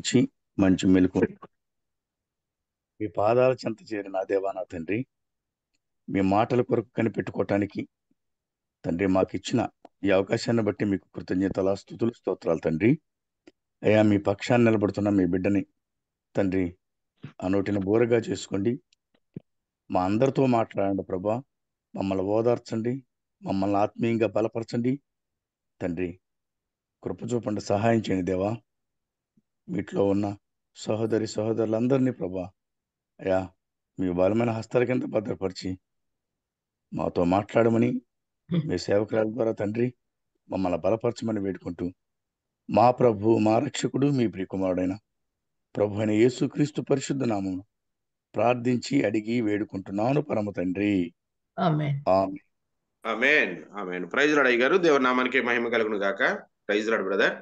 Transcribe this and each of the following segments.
ఇచ్చి మంచి మెలకు మీ పాదాల చెంత చేరిన నా దేవా నా తండ్రి, మీ మాటల కొరకు కనిపెట్టుకోవటానికి తండ్రి మాకు ఇచ్చిన ఈ అవకాశాన్ని బట్టి మీకు కృతజ్ఞతల స్తుతులు స్తోత్రాలు తండ్రి. అయ్యా, మీ పక్షాన్ని నిలబడుతున్న మీ బిడ్డని తండ్రి ఆ నోటిని బోరగా చేసుకోండి. మా అందరితో మాట్లాడండి ప్రభా. మమ్మల్ని ఓదార్చండి, మమ్మల్ని ఆత్మీయంగా బలపరచండి తండ్రి. కృప చూపండి, సహాయం చేయండి దేవా. వీటిలో ఉన్న సహోదరి సహోదరులందరినీ ప్రభా అయ్యా మీ బలమైన హస్తాల కింద భద్రపరిచి మాతో మాట్లాడమని మీ సేవకురాల ద్వారా తండ్రి మమ్మల్ని బలపరచమని వేడుకుంటూ మా ప్రభు మా రక్షకుడు మీ ప్రియకుమారుడైన ప్రభు అయిన యేసుక్రీస్తు పరిశుద్ధ నామమున ప్రార్థించి అడిగి వేడుకుంటున్నాను పరమ తండ్రి. ఆమేన్. ఆమేన్. ఆమేన్. ఆమేన్. ప్రైజ్ లార్డ్ అయ్య గారు. దేవుని నామానికి మహిమ కలుగును గాక. Praise lord brother.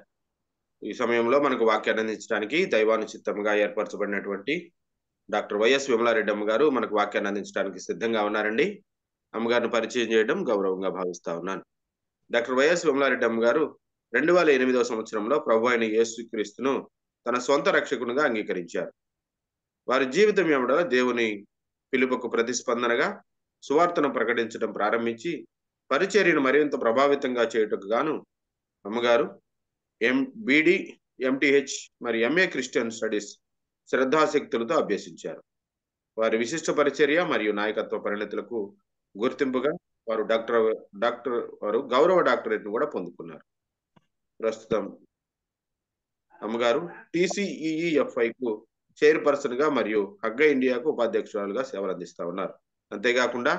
ఈ సమయంలో మనకు వాక్యాన్ని అందించడానికి దైవానుచిత్తంగా ఏర్పరచబడినటువంటి డాక్టర్ వైఎస్ విమలారెడ్డి అమ్మగారు మనకు వాక్యాన్ని అందించడానికి సిద్ధంగా ఉన్నారండి. అమ్మగారిని పరిచయం చేయడం గౌరవంగా భావిస్తా ఉన్నాను. డాక్టర్ వైఎస్ విమలారెడ్డి అమ్మగారు 2008వ సంవత్సరంలో ప్రభు అయిన యేసుక్రీస్తును తన సొంత రక్షకునిగా అంగీకరించారు. వారి జీవితం వెంబడ దేవుని పిలుపుకు ప్రతిస్పందనగా సువార్తను ప్రకటించడం ప్రారంభించి పరిచర్యను మరింత ప్రభావితంగా చేయుటకు గాను అమ్మగారు బీడీ, ఎంటీహెచ్ మరియు ఎంఏ క్రిస్టియన్ స్టడీస్ శ్రద్ధాశక్తులతో అభ్యసించారు. వారి విశిష్ట పరిచర్య మరియు నాయకత్వ పరిణతులకు గుర్తింపుగా వారు గౌరవ డాక్టరేట్ కూడా పొందుకున్నారు. ప్రస్తుతం అమ్మగారు TCEEFI కు చైర్పర్సన్ గా మరియు హగ్గ ఇండియాకు ఉపాధ్యక్షురాలుగా సేవలు అందిస్తా ఉన్నారు. అంతేకాకుండా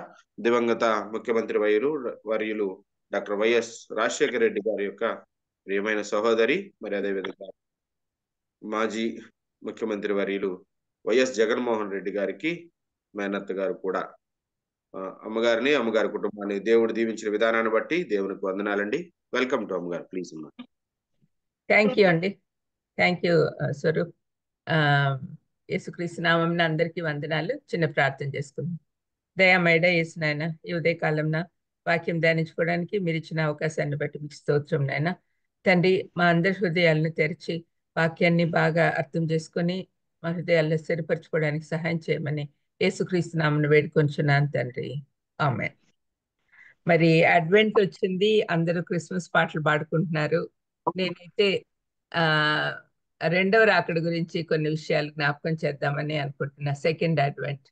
దివంగత ముఖ్యమంత్రి వర్యులు డాక్టర్ వైఎస్ రాజశేఖర రెడ్డి గారి యొక్క ప్రియమైన సహోదరి, మరి అదేవిధంగా మాజీ ముఖ్యమంత్రి వర్యులు వైఎస్ జగన్మోహన్ రెడ్డి గారికి మేనత్త గారు కూడా. అమ్మగారిని, అమ్మగారి కుటుంబాన్ని దేవుడు దీవించిన విధానాన్ని బట్టి దేవునికి వందనాలండి. వెల్కమ్ టు అమ్మగారు. ప్లీజ్ అమ్మా. థ్యాంక్ యూ అండి. Thank you Swaroop. యేసుక్రీస్తు నామమున అందరికీ వందనాలు. చిన్న ప్రార్థన చేసుకుందాం. దయామేడ యేసు నాయన, ఈ ఉదయకాలంన వాక్యం ధ్యానించుకోవడానికి మీరు ఇచ్చిన అవకాశాన్ని బట్టి మీకు స్తోత్రం నాయన. తండ్రి, మా అందరి హృదయాలను తెరిచి వాక్యాన్ని బాగా అర్థం చేసుకొని మా హృదయాలను స్థిరపరచుకోవడానికి సహాయం చేయమని యేసుక్రీస్తు నామమున వేడుకొంచున్నాను తండ్రి. ఆమేన్. మరి అడ్వెంట్ వచ్చింది, అందరూ క్రిస్మస్ పాటలు పాడుకుంటున్నారు. నేనైతే రెండవ రాకడ గురించి కొన్ని విషయాలు జ్ఞాపకం చేద్దామని అనుకుంటున్నా, సెకండ్ అడ్వెంట్.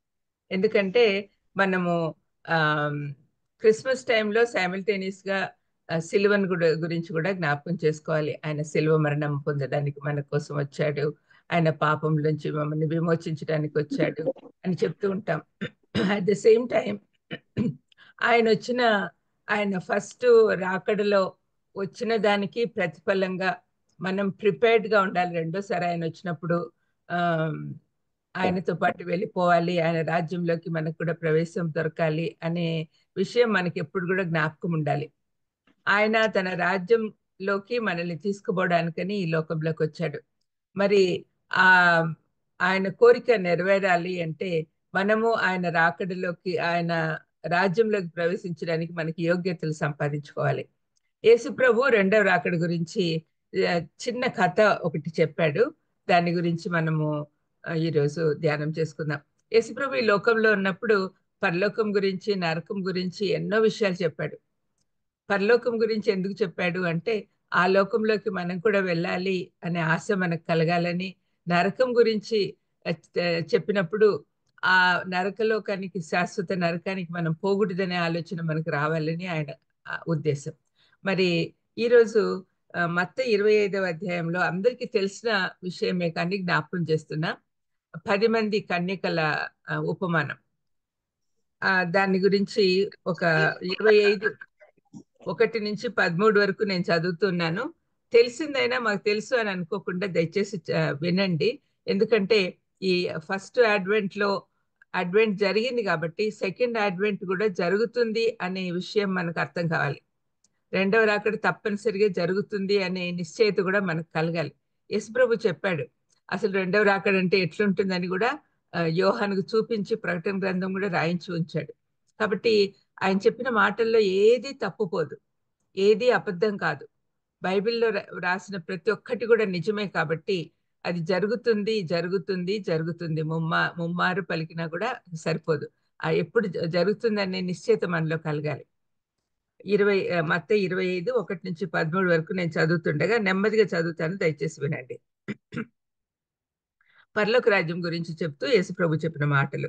ఎందుకంటే మనము క్రిస్మస్ టైంలో సైమల్టేనియస్ గా సిలువను గురించి కూడా జ్ఞాపకం చేసుకోవాలి. ఆయన సిలువ మరణం పొందడానికి మన కోసం వచ్చాడు, ఆయన పాపం నుంచి మమ్మల్ని విమోచించడానికి వచ్చాడు అని చెప్తూ ఉంటాం. అట్ ద సేమ్ టైం ఆయన ఫస్ట్ రాకడలో వచ్చిన దానికి ప్రతిఫలంగా మనం ప్రిపేర్డ్ గా ఉండాలి. రెండోసారి ఆయన వచ్చినప్పుడు ఆయనతో పాటు వెళ్ళిపోవాలి, ఆయన రాజ్యంలోకి మనకు కూడా ప్రవేశం దొరకాలి అనే విషయం మనకి ఎప్పుడు కూడా జ్ఞాపకం ఉండాలి. ఆయన తన రాజ్యంలోకి మనల్ని తీసుకుపోవడానికని ఈ లోకంలోకి వచ్చాడు. మరి ఆ ఆయన కోరిక నెరవేరాలి అంటే మనము ఆయన రాకడలోకి, ఆయన రాజ్యంలోకి ప్రవేశించడానికి మనకి యోగ్యతలు సంపాదించుకోవాలి. యేసు ప్రభు రెండవ రాకడ గురించి చిన్న కథ ఒకటి చెప్పాడు. దాని గురించి మనము ఈరోజు ధ్యానం చేసుకుందాం. యేసు ప్రభు ఈ లోకంలో ఉన్నప్పుడు పరలోకం గురించి, నరకం గురించి ఎన్నో విషయాలు చెప్పాడు. పరలోకం గురించి ఎందుకు చెప్పాడు అంటే ఆ లోకంలోకి మనం కూడా వెళ్ళాలి అనే ఆశ మనకు కలగాలని. నరకం గురించి చెప్పినప్పుడు ఆ నరకలోకానికి, శాశ్వత నరకానికి మనం పోకూడదనే ఆలోచన మనకు రావాలని ఆయన ఉద్దేశం. మరి ఈరోజు మత్తయి 25వ అధ్యాయంలో అందరికీ తెలిసిన విషయమే కానీ జ్ఞాపకం చేస్తున్నా, 10 మంది కన్యకల ఉపమానం. దాని గురించి ఒక 25:1-13 వరకు నేను చదువుతున్నాను. తెలిసిందైనా మాకు తెలుసు అని అనుకోకుండా దయచేసి వినండి. ఎందుకంటే ఈ ఫస్ట్ అడ్వెంట్ జరిగింది కాబట్టి సెకండ్ అడ్వెంట్ కూడా జరుగుతుంది అనే విషయం మనకు అర్థం కావాలి. రెండవ రాకడ తప్పనిసరిగా జరుగుతుంది అనే నిశ్చయిత కూడా మనకు కలగాలి. యేసుప్రభు చెప్పాడు అసలు రెండవ రాకడ అంటే ఎట్లుంటుందని కూడా యోహానుకు చూపించి ప్రకటన గ్రంథం కూడా రాయించి ఉంచాడు. కాబట్టి ఆయన చెప్పిన మాటల్లో ఏది తప్పుపోదు, ఏది అబద్ధం కాదు. బైబిల్లో రాసిన ప్రతి ఒక్కటి కూడా నిజమే. కాబట్టి అది జరుగుతుంది జరుగుతుంది జరుగుతుంది ముమ్మారు పలికినా కూడా సరిపోదు. ఎప్పుడు జరుగుతుందనే నిశ్చయిత మనలో కలగాలి. మత్తయి 25:1-13 వరకు నేను చదువుతుండగా నెమ్మదిగా చదువుతాను, దయచేసి వినండి. పరలోక రాజ్యం గురించి చెప్తూ యేసుప్రభు చెప్పిన మాటలు.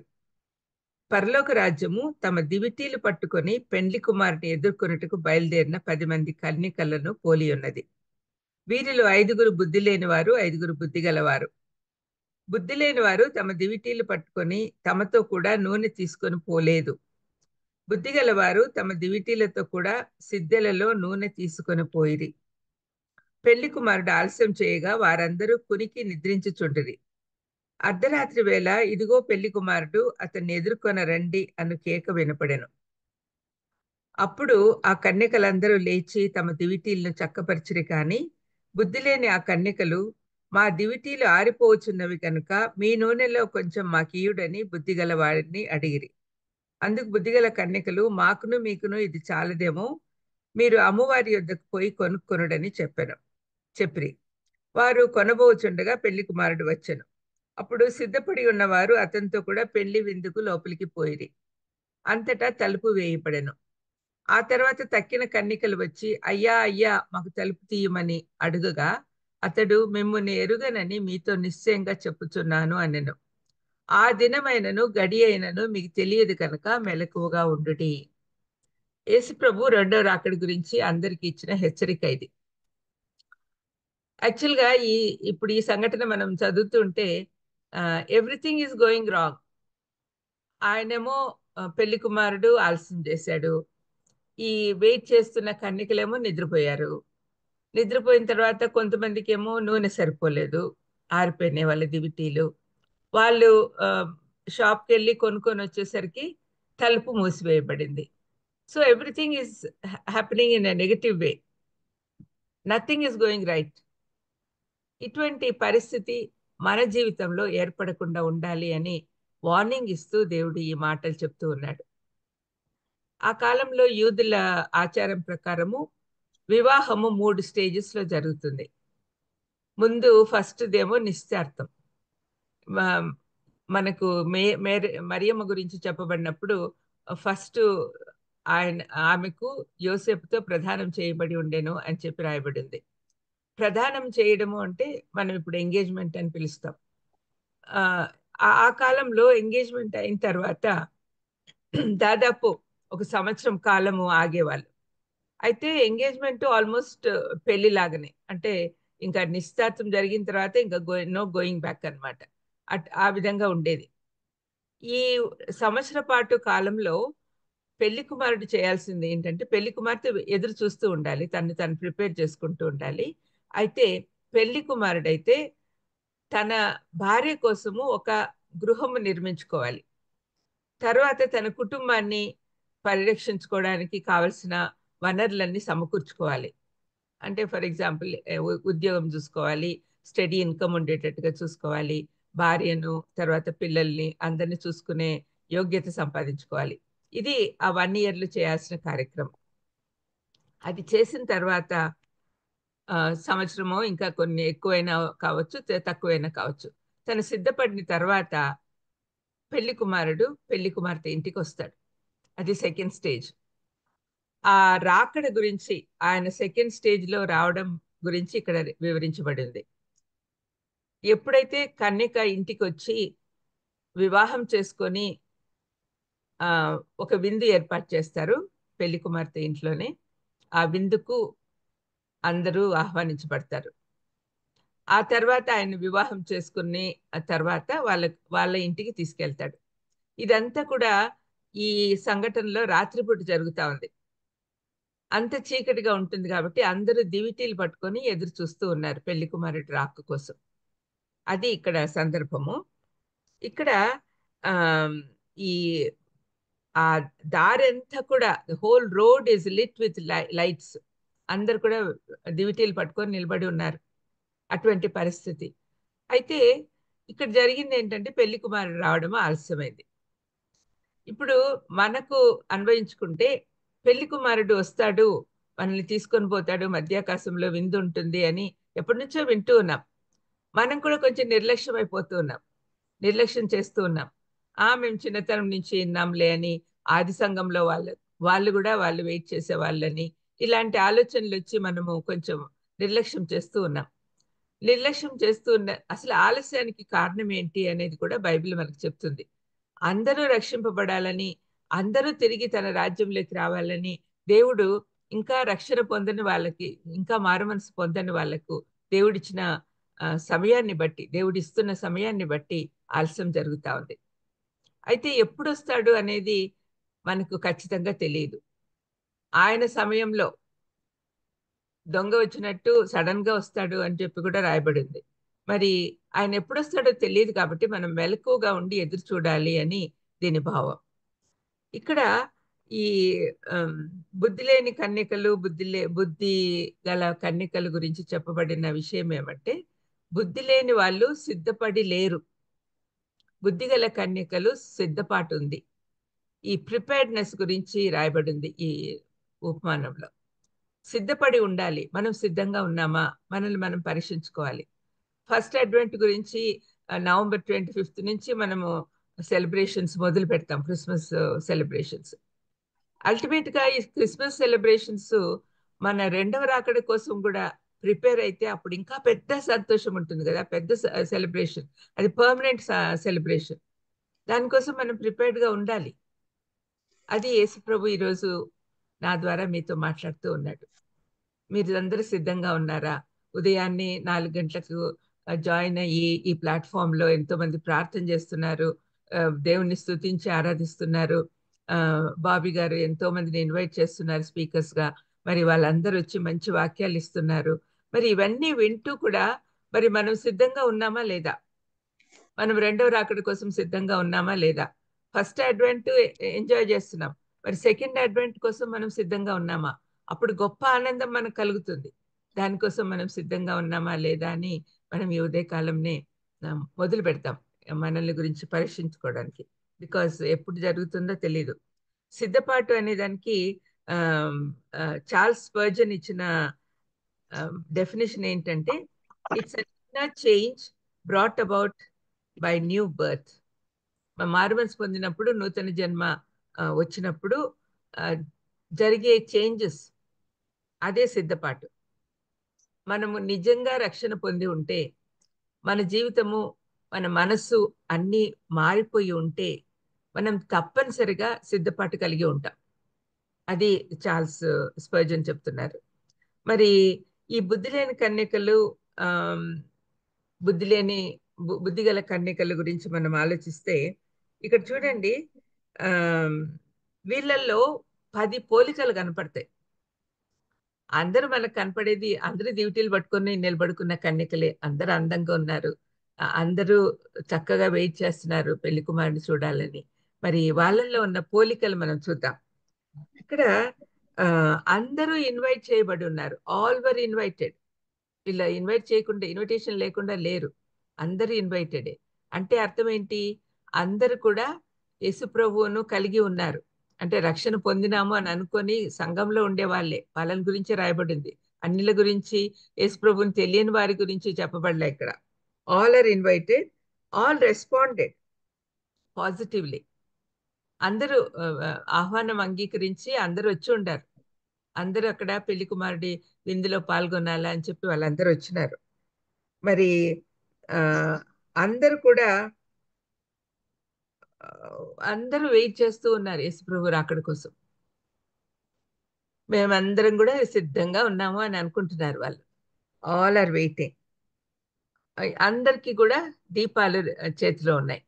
పరలోక రాజ్యము తమ దివిటీలు పట్టుకొని పెండ్లి కుమారుని ఎదుర్కొనుటకు బయలుదేరిన 10 మంది కన్యకలను పోలి ఉన్నది. వీరిలో 5 బుద్ధి లేని వారు, 5 బుద్ధి గలవారు. బుద్ధి లేని వారు తమ దివిటీలు పట్టుకొని తమతో కూడా నూనె తీసుకొని పోలేదు. బుద్ధి గలవారు తమ దివిటీలతో కూడా సిద్దెలలో నూనె తీసుకొని పోయిరి. పెళ్లి కుమారుడు ఆలస్యం చేయగా వారందరూ కునికి నిద్రించుచుండిరి. అర్ధరాత్రి వేళ ఇదిగో పెళ్లి కుమారుడు అతన్ని ఎదుర్కొన రండి అను కేక వినపడెను. అప్పుడు ఆ కన్యకలందరూ లేచి తమ దివిటీలను చక్కపరిచిరి. కాని బుద్ధి లేని ఆ కన్యకలు, మా దివిటీలు ఆరిపోవచ్చున్నవి కనుక మీ నూనెలో కొంచెం మాకీయుడని బుద్ధిగల వారిని అడిగిరి. అందుకు బుద్ధిగల కన్యకలు, మాకును మీకును ఇది చాలదేమో, మీరు అమ్మవారి యొద్దకు పోయి కొనుక్కొనుడని చెప్పిరి. వారు కొనబోచుండగా పెళ్లి కుమారుడు వచ్చెను. అప్పుడు సిద్ధపడి ఉన్నవారు అతనితో కూడా పెళ్లి విందుకు లోపలికి పోయిరి. అంతటా తలుపు వేయబడెను. ఆ తర్వాత తక్కిన కన్యకలు వచ్చి, అయ్యా అయ్యా మాకు తలుపు తీయమని అడుగగా అతడు, మిమ్ముని ఎరుగనని మీతో నిశ్చయంగా చెప్పుచున్నాను అనెను. ఆ దినమైనను గడి అయినను మీకు తెలియదు కనుక మెలకువగా ఉండుడి. యేసుప్రభు రెండో రాకడి గురించి అందరికి ఇచ్చిన హెచ్చరిక ఇది. యాక్చువల్గా ఇప్పుడు ఈ సంఘటన మనం చదువుతుంటే ఎవ్రీథింగ్ ఈజ్ గోయింగ్ రాంగ్. ఆయనేమో పెళ్లి కుమారుడు ఆలస్యం చేశాడు. ఈ వెయిట్ చేస్తున్న కన్యకలేమో నిద్రపోయారు. నిద్రపోయిన తర్వాత కొంతమందికి ఏమో నూనె సరిపోలేదు, ఆరిపోయినాయి వాళ్ళ దివిటీలు. వాళ్ళు షాప్కి వెళ్ళి కొనుక్కొని వచ్చేసరికి తలుపు మూసివేయబడింది. So everything is happening in a negative way. Nothing is going right. ఇటువంటి పరిస్థితి మన జీవితంలో ఏర్పడకుండా ఉండాలి అని వార్నింగ్ ఇస్తూ దేవుడు ఈ మాటలు చెప్తూ ఉన్నాడు. ఆ కాలంలో యూదుల ఆచారం ప్రకారము వివాహము 3 స్టేజెస్లో జరుగుతుంది. ముందు ఫస్ట్దేమో నిశ్చార్థం. మనకు మరియమ్మ గురించి చెప్పబడినప్పుడు ఫస్ట్ ఆమెకు యోసేపుతో ప్రదానం చేయబడి ఉండెను అని చెప్పి రాయబడింది. ప్రదానం చేయడము అంటే మనం ఇప్పుడు ఎంగేజ్మెంట్ అని పిలుస్తాం. ఆ కాలంలో ఎంగేజ్మెంట్ అయిన తర్వాత దాదాపు 1 సంవత్సరం కాలము ఆగేవాళ్ళు. అయితే ఎంగేజ్మెంట్ ఆల్మోస్ట్ పెళ్లిలాగానే, అంటే ఇంకా నిశ్చితార్థం జరిగిన తర్వాత ఇంకా నో గోయింగ్ బ్యాక్ అనమాట. ఆ విధంగా ఉండేది. ఈ సంవత్సర పాటు కాలంలో పెళ్లి కుమారుడు చేయాల్సింది ఏంటంటే, పెళ్లి కుమార్తె ఎదురు చూస్తూ ఉండాలి, తను ప్రిపేర్ చేసుకుంటూ ఉండాలి. అయితే పెళ్లి కుమారుడైతే తన భార్య కోసము ఒక గృహము నిర్మించుకోవాలి. తర్వాత తన కుటుంబాన్ని పరిరక్షించుకోవడానికి కావలసిన వనరులన్నీ సమకూర్చుకోవాలి. అంటే ఫర్ ఎగ్జాంపుల్ ఉద్యోగం చూసుకోవాలి, స్టడీ ఇన్కమ్ ఉండేటట్టుగా చూసుకోవాలి, భార్యను తర్వాత పిల్లల్ని అందరినీ చూసుకునే యోగ్యత సంపాదించుకోవాలి. ఇది ఆ 1 ఇయర్లో చేయాల్సిన కార్యక్రమం. అది చేసిన తర్వాత సంవత్సరమో ఇంకా కొన్ని ఎక్కువైనా కావచ్చు, తక్కువైనా కావచ్చు, తను సిద్ధపడిన తర్వాత పెళ్లి కుమారుడు పెళ్లి కుమార్తె ఇంటికి వస్తాడు. అది సెకండ్ స్టేజ్. ఆ రాకడ గురించి, ఆయన సెకండ్ స్టేజ్లో రావడం గురించి ఇక్కడ వివరించబడింది. ఎప్పుడైతే కన్యక ఇంటికి వచ్చి వివాహం చేసుకొని ఒక విందు ఏర్పాటు చేస్తారు పెళ్లి కుమార్తె ఇంట్లోనే, ఆ విందుకు అందరూ ఆహ్వానించబడతారు. ఆ తర్వాత ఆయన వివాహం చేసుకుని ఆ తర్వాత వాళ్ళ ఇంటికి తీసుకెళ్తాడు. ఇదంతా కూడా ఈ సంఘటనలో రాత్రిపూట జరుగుతూ ఉంది. అంత చీకటిగా ఉంటుంది కాబట్టి అందరూ దివిటీలు పట్టుకొని ఎదురు చూస్తూ ఉన్నారు పెళ్లి కుమారుడి రాక కోసం. అది ఇక్కడ సందర్భము. ఇక్కడ ఈ ఆ దారంతా కూడా whole road is lit with lights. అందరు కూడా దివిటీలు పట్టుకొని నిలబడి ఉన్నారు. అటువంటి పరిస్థితి. అయితే ఇక్కడ జరిగింది ఏంటంటే, పెళ్లి కుమారుడు రావడం ఆలస్యమైంది. ఇప్పుడు మనకు అన్వయించుకుంటే, పెళ్లి కుమారుడు వస్తాడు, మనల్ని తీసుకొని పోతాడు, మధ్యాకాశంలో విందు ఉంటుంది అని ఎప్పటి నుంచో వింటూ ఉన్నాం. మనం కూడా కొంచెం నిర్లక్ష్యం అయిపోతూ ఉన్నాం, నిర్లక్ష్యం చేస్తూ ఉన్నాం. మేము చిన్నతనం నుంచి విన్నాంలే అని, ఆది సంఘంలో వాళ్ళు కూడా వాళ్ళు వెయిట్ చేసే వాళ్ళని, ఇలాంటి ఆలోచనలు వచ్చి మనము కొంచెం నిర్లక్ష్యం చేస్తూ ఉన్నాం. నిర్లక్ష్యం చేస్తూ ఉన్న అసలు ఆలస్యానికి కారణం ఏంటి అనేది కూడా బైబిల్ మనకు చెప్తుంది. అందరూ రక్షింపబడాలని, అందరూ తిరిగి తన రాజ్యంలోకి రావాలని దేవుడు ఇంకా రక్షణ పొందని వాళ్ళకి, ఇంకా మారుమనసు పొందని వాళ్ళకు దేవుడిచ్చిన సమయాన్ని బట్టి, దేవుడిస్తున్న సమయాన్ని బట్టి ఆలస్యం జరుగుతా ఉంది. అయితే ఎప్పుడొస్తాడు అనేది మనకు ఖచ్చితంగా తెలియదు. ఆయన సమయంలో దొంగ వచ్చినట్టు సడన్ గా వస్తాడు అని చెప్పి కూడా రాయబడింది. మరి ఆయన ఎప్పుడొస్తాడో తెలియదు కాబట్టి మనం మెలకువగా ఉండి ఎదురు చూడాలి అని దీని భావం. ఇక్కడ ఈ బుద్ధి లేని కన్యకలు, బుద్ధి గల కన్యకల గురించి చెప్పబడిన విషయం ఏమంటే, బుద్ధి లేని వాళ్ళు సిద్ధపడి లేరు, బుద్ధి గల కన్యకలు సిద్ధపాటు ఉంది. ఈ ప్రిపేర్డ్నెస్ గురించి రాయబడింది ఈ ఉపమానంలో. సిద్ధపడి ఉండాలి. మనం సిద్ధంగా ఉన్నామా, మనల్ని మనం పరీక్షించుకోవాలి. ఫస్ట్ అడ్వెంట్ గురించి నవంబర్ 25 నుంచి మనము సెలబ్రేషన్స్ మొదలు పెడతాం, క్రిస్మస్ సెలబ్రేషన్స్. అల్టిమేట్ గా ఈ క్రిస్మస్ సెలబ్రేషన్స్ మన రెండవ రాకడ కోసం కూడా ప్రిపేర్ అయితే అప్పుడు ఇంకా పెద్ద సంతోషం ఉంటుంది కదా, పెద్ద సెలబ్రేషన్. అది పర్మనెంట్ సెలబ్రేషన్. దానికోసం మనం ప్రిపేర్డ్ గా ఉండాలి. అది యేసు ప్రభు ఈరోజు నా ద్వారా మీతో మాట్లాడుతూ ఉన్నాడు. మీరు అందరూ సిద్ధంగా ఉన్నారా? ఉదయాన్నే 4 గంటలకు జాయిన్ అయ్యి ఈ ప్లాట్ఫామ్ లో ఎంతో మంది ప్రార్థన చేస్తున్నారు, దేవుణ్ణి స్తుతించి ఆరాధిస్తున్నారు. బాబీ గారు ఎంతో మందిని ఇన్వైట్ చేస్తున్నారు స్పీకర్స్ గా. మరి వాళ్ళందరూ వచ్చి మంచి వాక్యాలు ఇస్తున్నారు. మరి ఇవన్నీ వింటూ కూడా మరి మనం సిద్ధంగా ఉన్నామా లేదా? మనం రెండవ రాకడ కోసం సిద్ధంగా ఉన్నామా లేదా? ఫస్ట్ అడ్వెంట్ ఎంజాయ్ చేస్తున్నాం, మరి సెకండ్ అడ్వెంట్ కోసం మనం సిద్ధంగా ఉన్నామా? అప్పుడు గొప్ప ఆనందం మనకు కలుగుతుంది. దానికోసం మనం సిద్ధంగా ఉన్నామా లేదా అని మనం ఈ ఉదయకాలంనే మొదలు పెడతాం మనల్ని గురించి పరీక్షించుకోవడానికి. బికాస్ ఎప్పుడు జరుగుతుందో తెలియదు. సిద్ధపాటు అనే దానికి చార్ల్స్ స్పర్జన్ ఇచ్చిన డెఫినేషన్ ఏంటంటే, it's change brought about by new birth. మారుమనసు పొందినప్పుడు, నూతన జన్మ వచ్చినప్పుడు జరిగే చేంజెస్, అదే సిద్ధపాటు. మనము నిజంగా రక్షణ పొంది ఉంటే, మన జీవితము, మన మనస్సు అన్నీ మారిపోయి ఉంటే, మనం తప్పనిసరిగా సిద్ధపాటు కలిగి ఉంటాం. అది చార్ల్స్ స్పర్జన్ చెప్తున్నారు. మరి ఈ బుద్ధి లేని కన్యకలు, బుద్ధి గల కన్యకల గురించి మనం ఆలోచిస్తే, ఇక్కడ చూడండి, వీళ్ళల్లో 10 పోలికలు కనపడతాయి. అందరూ మనకు కనపడేది, అందరూ దివిటీలు పట్టుకొని నిలబడుకున్న కన్యకలే. అందరూ అందంగా ఉన్నారు, అందరూ చక్కగా వెయిట్ చేస్తున్నారు పెళ్లి కుమారుని చూడాలని. మరి వాళ్ళల్లో ఉన్న పోలికలు మనం చూద్దాం. ఇక్కడ అందరూ ఇన్వైట్ చేయబడి ఉన్నారు. All were invited. ఇలా ఇన్వైట్ చేయకుండా, ఇన్విటేషన్ లేకుండా లేరు, అందరూ ఇన్వైటెడే. అంటే అర్థం ఏంటి? అందరూ కూడా యేసు ప్రభువును కలిగి ఉన్నారు. అంటే రక్షణ పొందినాము అని అనుకొని సంఘంలో ఉండే వాళ్ళే, వాళ్ళని గురించి రాయబడింది. అన్నిల గురించి, యేసు ప్రభువుని తెలియని వారి గురించి చెప్పబడలే ఇక్కడ. All are invited, all responded positively. అందరూ ఆహ్వానం అంగీకరించి అందరూ వచ్చి ఉండారు. అందరూ అక్కడ పెళ్లి కుమారుడి విందులో పాల్గొనాలా అని చెప్పి వాళ్ళందరూ వచ్చినారు. మరి అందరూ కూడా అందరూ వెయిట్ చేస్తూ ఉన్నారు యేసు ప్రభు రాకడ కోసం. మేమందరం కూడా సిద్ధంగా ఉన్నాము అని అనుకుంటున్నారు వాళ్ళు. All are waiting. అందరికీ కూడా దీపాలు చేతిలో ఉన్నాయి.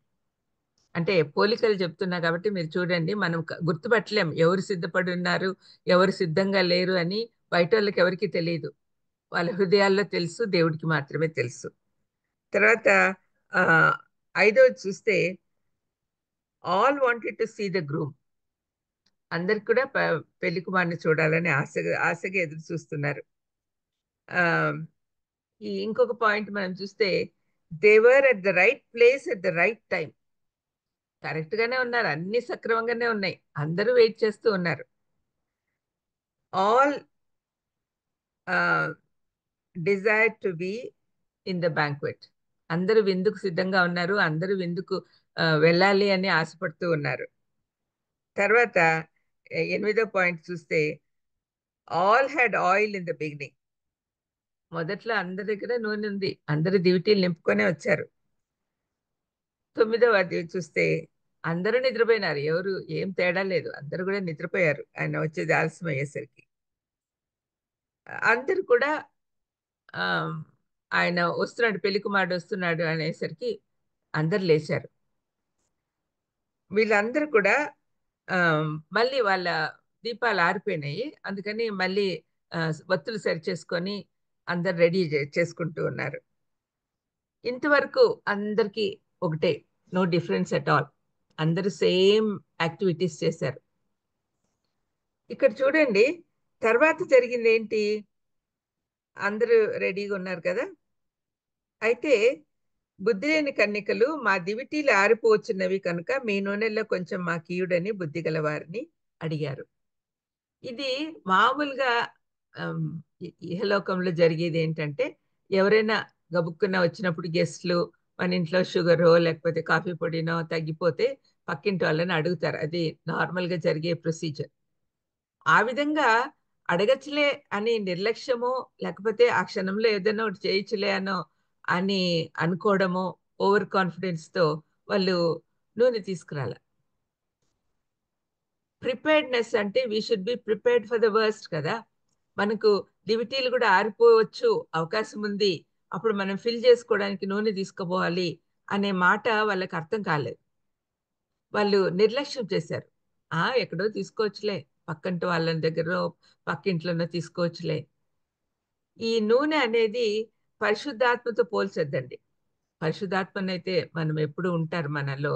అంటే పోలికలు చెప్తున్నా కాబట్టి మీరు చూడండి, మనం గుర్తుపట్టలేం ఎవరు సిద్ధపడి ఉన్నారు, ఎవరు సిద్ధంగా లేరు అని. బయట వాళ్ళకి ఎవరికి తెలియదు, వాళ్ళ హృదయాల్లో తెలుసు, దేవుడికి మాత్రమే తెలుసు. తర్వాత 5వది చూస్తే, all wanted to see the groom. అందరికి కూడా పెళ్లి కుమారుని చూడాలని ఆశగా ఎదురు చూస్తున్నారు. ఈ ఇంకొక పాయింట్ మనం చూస్తే, they were at the right place at the right time. Correct గానే ఉన్నారు, అన్ని సక్రమంగానే ఉన్నాయి, అందరూ వెయిట్ చేస్తూ ఉన్నారు. All desire to be in the banquet. అందరూ విందుకు సిద్ధంగా ఉన్నారు. అందరూ విందుకు వెళ్ళాలి అని ఆశపడుతూ ఉన్నారు. తర్వాత 8వ పాయింట్ చూస్తే all had oil in the beginning. మొదట్లో అందరి దగ్గర నూనె ఉంది. అందరూ దివిటీలు నింపుకొనే వచ్చారు. 9వ అధ్యాయం చూస్తే అందరూ నిద్రపోయినారు. ఎవరు ఏం తేడా లేదు. అందరూ కూడా నిద్రపోయారు ఆయన వచ్చేది ఆలస్యం అయ్యేసరికి. అందరూ కూడా ఆ, ఆయన వస్తున్నాడు, పెళ్లి కుమారుడు వస్తున్నాడు అనేసరికి అందరు లేచారు. వీళ్ళందరూ కూడా ఆ, మళ్ళీ వాళ్ళ దీపాలు ఆరిపోయినాయి. అందుకని మళ్ళీ ఆ, వత్తులు సరి చేసుకొని అందరు రెడీ చేసుకుంటూ ఉన్నారు. ఇంతవరకు అందరికీ ఒకటే, నో డిఫరెన్స్ అట్ ఆల్. అందరూ సేమ్ యాక్టివిటీస్ చేశారు. ఇక్కడ చూడండి, తర్వాత జరిగింది ఏంటి? అందరూ రెడీగా ఉన్నారు కదా. అయితే బుద్ధి లేని కన్యకలు, మా దివిటీలు ఆరిపోవచ్చున్నవి కనుక మీ నూనెల్లో కొంచెం మా కీయుడని బుద్ధి గల వారిని అడిగారు. ఇది మామూలుగా ఆమ్, ఇహలోకంలో జరిగేది ఏంటంటే, ఎవరైనా గబుక్కున వచ్చినప్పుడు గెస్ట్లు మన ఇంట్లో షుగరో లేకపోతే కాఫీ పొడినో తగ్గిపోతే పక్కింటి వాళ్ళని అడుగుతారు. అది నార్మల్గా జరిగే ప్రొసీజర్. ఆ విధంగా అడగచ్చులే అని నిర్లక్ష్యమో లేకపోతే ఆ క్షణంలో ఏదైనా ఒకటి చేయొచ్చులే అని అనుకోవడమో, ఓవర్ కాన్ఫిడెన్స్ తో వాళ్ళు నూనె తీసుకురాల. ప్రిపేర్డ్నెస్ అంటే we should be prepared for the worst కదా. మనకు దివిటీలు కూడా ఆరిపోవచ్చు, అవకాశం ఉంది, అప్పుడు మనం ఫిల్ చేసుకోవడానికి నూనె తీసుకుపోవాలి అనే మాట వాళ్ళకి అర్థం కాలేదు. వాళ్ళు నిర్లక్ష్యం చేశారు. ఎక్కడో తీసుకోవచ్చులే, పక్కంటి వాళ్ళ దగ్గర పక్కింట్లోనో తీసుకోవచ్చులే. ఈ నూనె అనేది పరిశుద్ధాత్మతో పోల్చొద్దండి. పరిశుద్ధాత్మనైతే మనం ఎప్పుడు ఉంటారు మనలో,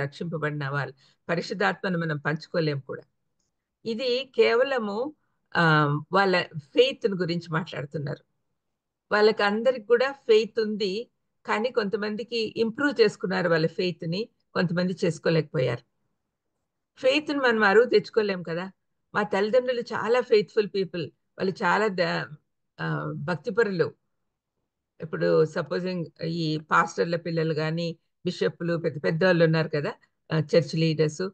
రక్షింపబడిన వాళ్ళు. పరిశుద్ధాత్మను మనం పంచుకోలేం కూడా. ఇది కేవలము ఆ, వాళ్ళ ఫెయిత్ గురించి మాట్లాడుతున్నారు. వాళ్ళకి అందరికి కూడా ఫెయిత్ ఉంది, కానీ కొంతమందికి ఇంప్రూవ్ చేసుకున్నారు వాళ్ళ ఫెయిత్ ని, కొంతమంది చేసుకోలేకపోయారు. ఫెయిత్ ని మనం అరువు తెచ్చుకోలేం కదా. మా తల్లిదండ్రులు చాలా ఫెయిత్ఫుల్ పీపుల్, వాళ్ళు చాలా భక్తిపరులు. ఇప్పుడు సపోజింగ్ ఈ పాస్టర్ల పిల్లలు కానీ, బిషప్లు, పెద్ద పెద్ద వాళ్ళు ఉన్నారు కదా, చర్చ్ లీడర్స్,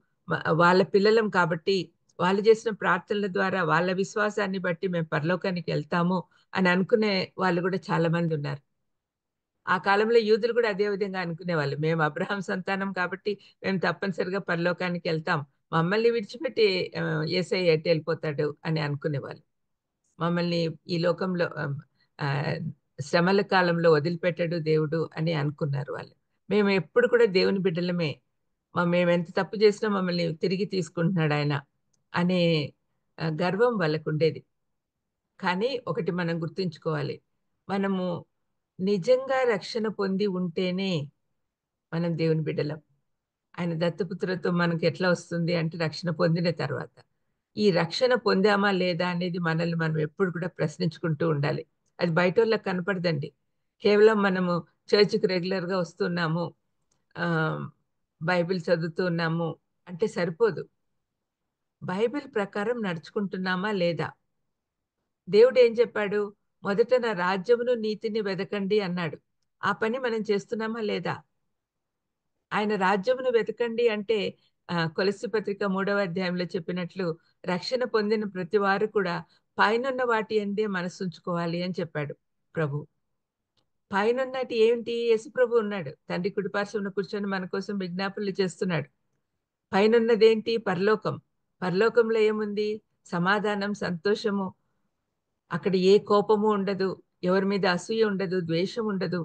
వాళ్ళ పిల్లలం కాబట్టి వాళ్ళు చేసిన ప్రార్థనల ద్వారా వాళ్ళ విశ్వాసాన్ని బట్టి మేము పరలోకానికి వెళ్తాము అని అనుకునే వాళ్ళు కూడా చాలా మంది ఉన్నారు. ఆ కాలంలో యూదులు కూడా అదే విధంగా అనుకునేవాళ్ళు. మేము అబ్రహాం సంతానం కాబట్టి మేము తప్పనిసరిగా పరలోకానికి వెళ్తాం, మమ్మల్ని విడిచిపెట్టి యేసయ్య ఎటు వెళ్ళిపోతాడు అని అనుకునేవాళ్ళు. మమ్మల్ని ఈ లోకంలో ఆ, శ్రమల కాలంలో వదిలిపెట్టాడు దేవుడు అని అనుకున్నారు వాళ్ళు. మేము ఎప్పుడు కూడా దేవుని బిడ్డలమే, మేము ఎంత తప్పు చేసినా మమ్మల్ని తిరిగి తీసుకుంటున్నాడు ఆయన అనే గర్వం వాళ్ళకు ఉండేది. కానీ ఒకటి మనం గుర్తుంచుకోవాలి, మనము నిజంగా రక్షణ పొంది ఉంటేనే మనం దేవుని బిడ్డలం. ఆయన దత్తపుత్రతో మనకి ఎట్లా వస్తుంది అంటే రక్షణ పొందిన తర్వాత. ఈ రక్షణ పొందామా లేదా అనేది మనల్ని మనం ఎప్పుడు కూడా ప్రశ్నించుకుంటూ ఉండాలి. అది బయట వాళ్ళకి కనపడదండి. కేవలం మనము చర్చికి రెగ్యులర్గా వస్తున్నాము, ఆ, బైబిల్ చదువుతున్నాము అంటే సరిపోదు. బైబిల్ ప్రకారం నడుచుకుంటున్నామా లేదా? దేవుడు ఏం చెప్పాడు? మొదట నా రాజ్యమును నీతిని వెదకండి అన్నాడు. ఆ పని మనం చేస్తున్నామా లేదా? ఆయన రాజ్యమును వెతకండి అంటే కొలస్సీ పత్రిక 3వ అధ్యాయంలో చెప్పినట్లు రక్షణ పొందిన ప్రతి వారు కూడా పైనున్న వాటి అందే మనసుంచుకోవాలి అని చెప్పాడు ప్రభు. పైనున్నటి ఏంటి? యేసు ప్రభు ఉన్నాడు, తండ్రి కుడిపార్శ్వన కూర్చొని మన కోసం విజ్ఞాపనలు చేస్తున్నాడు. పైనున్నదేంటి? పరలోకం. పరలోకంలో ఏముంది? సమాధానం, సంతోషము. అక్కడ ఏ కోపము ఉండదు, ఎవరి మీద అసూయ ఉండదు, ద్వేషం ఉండదు.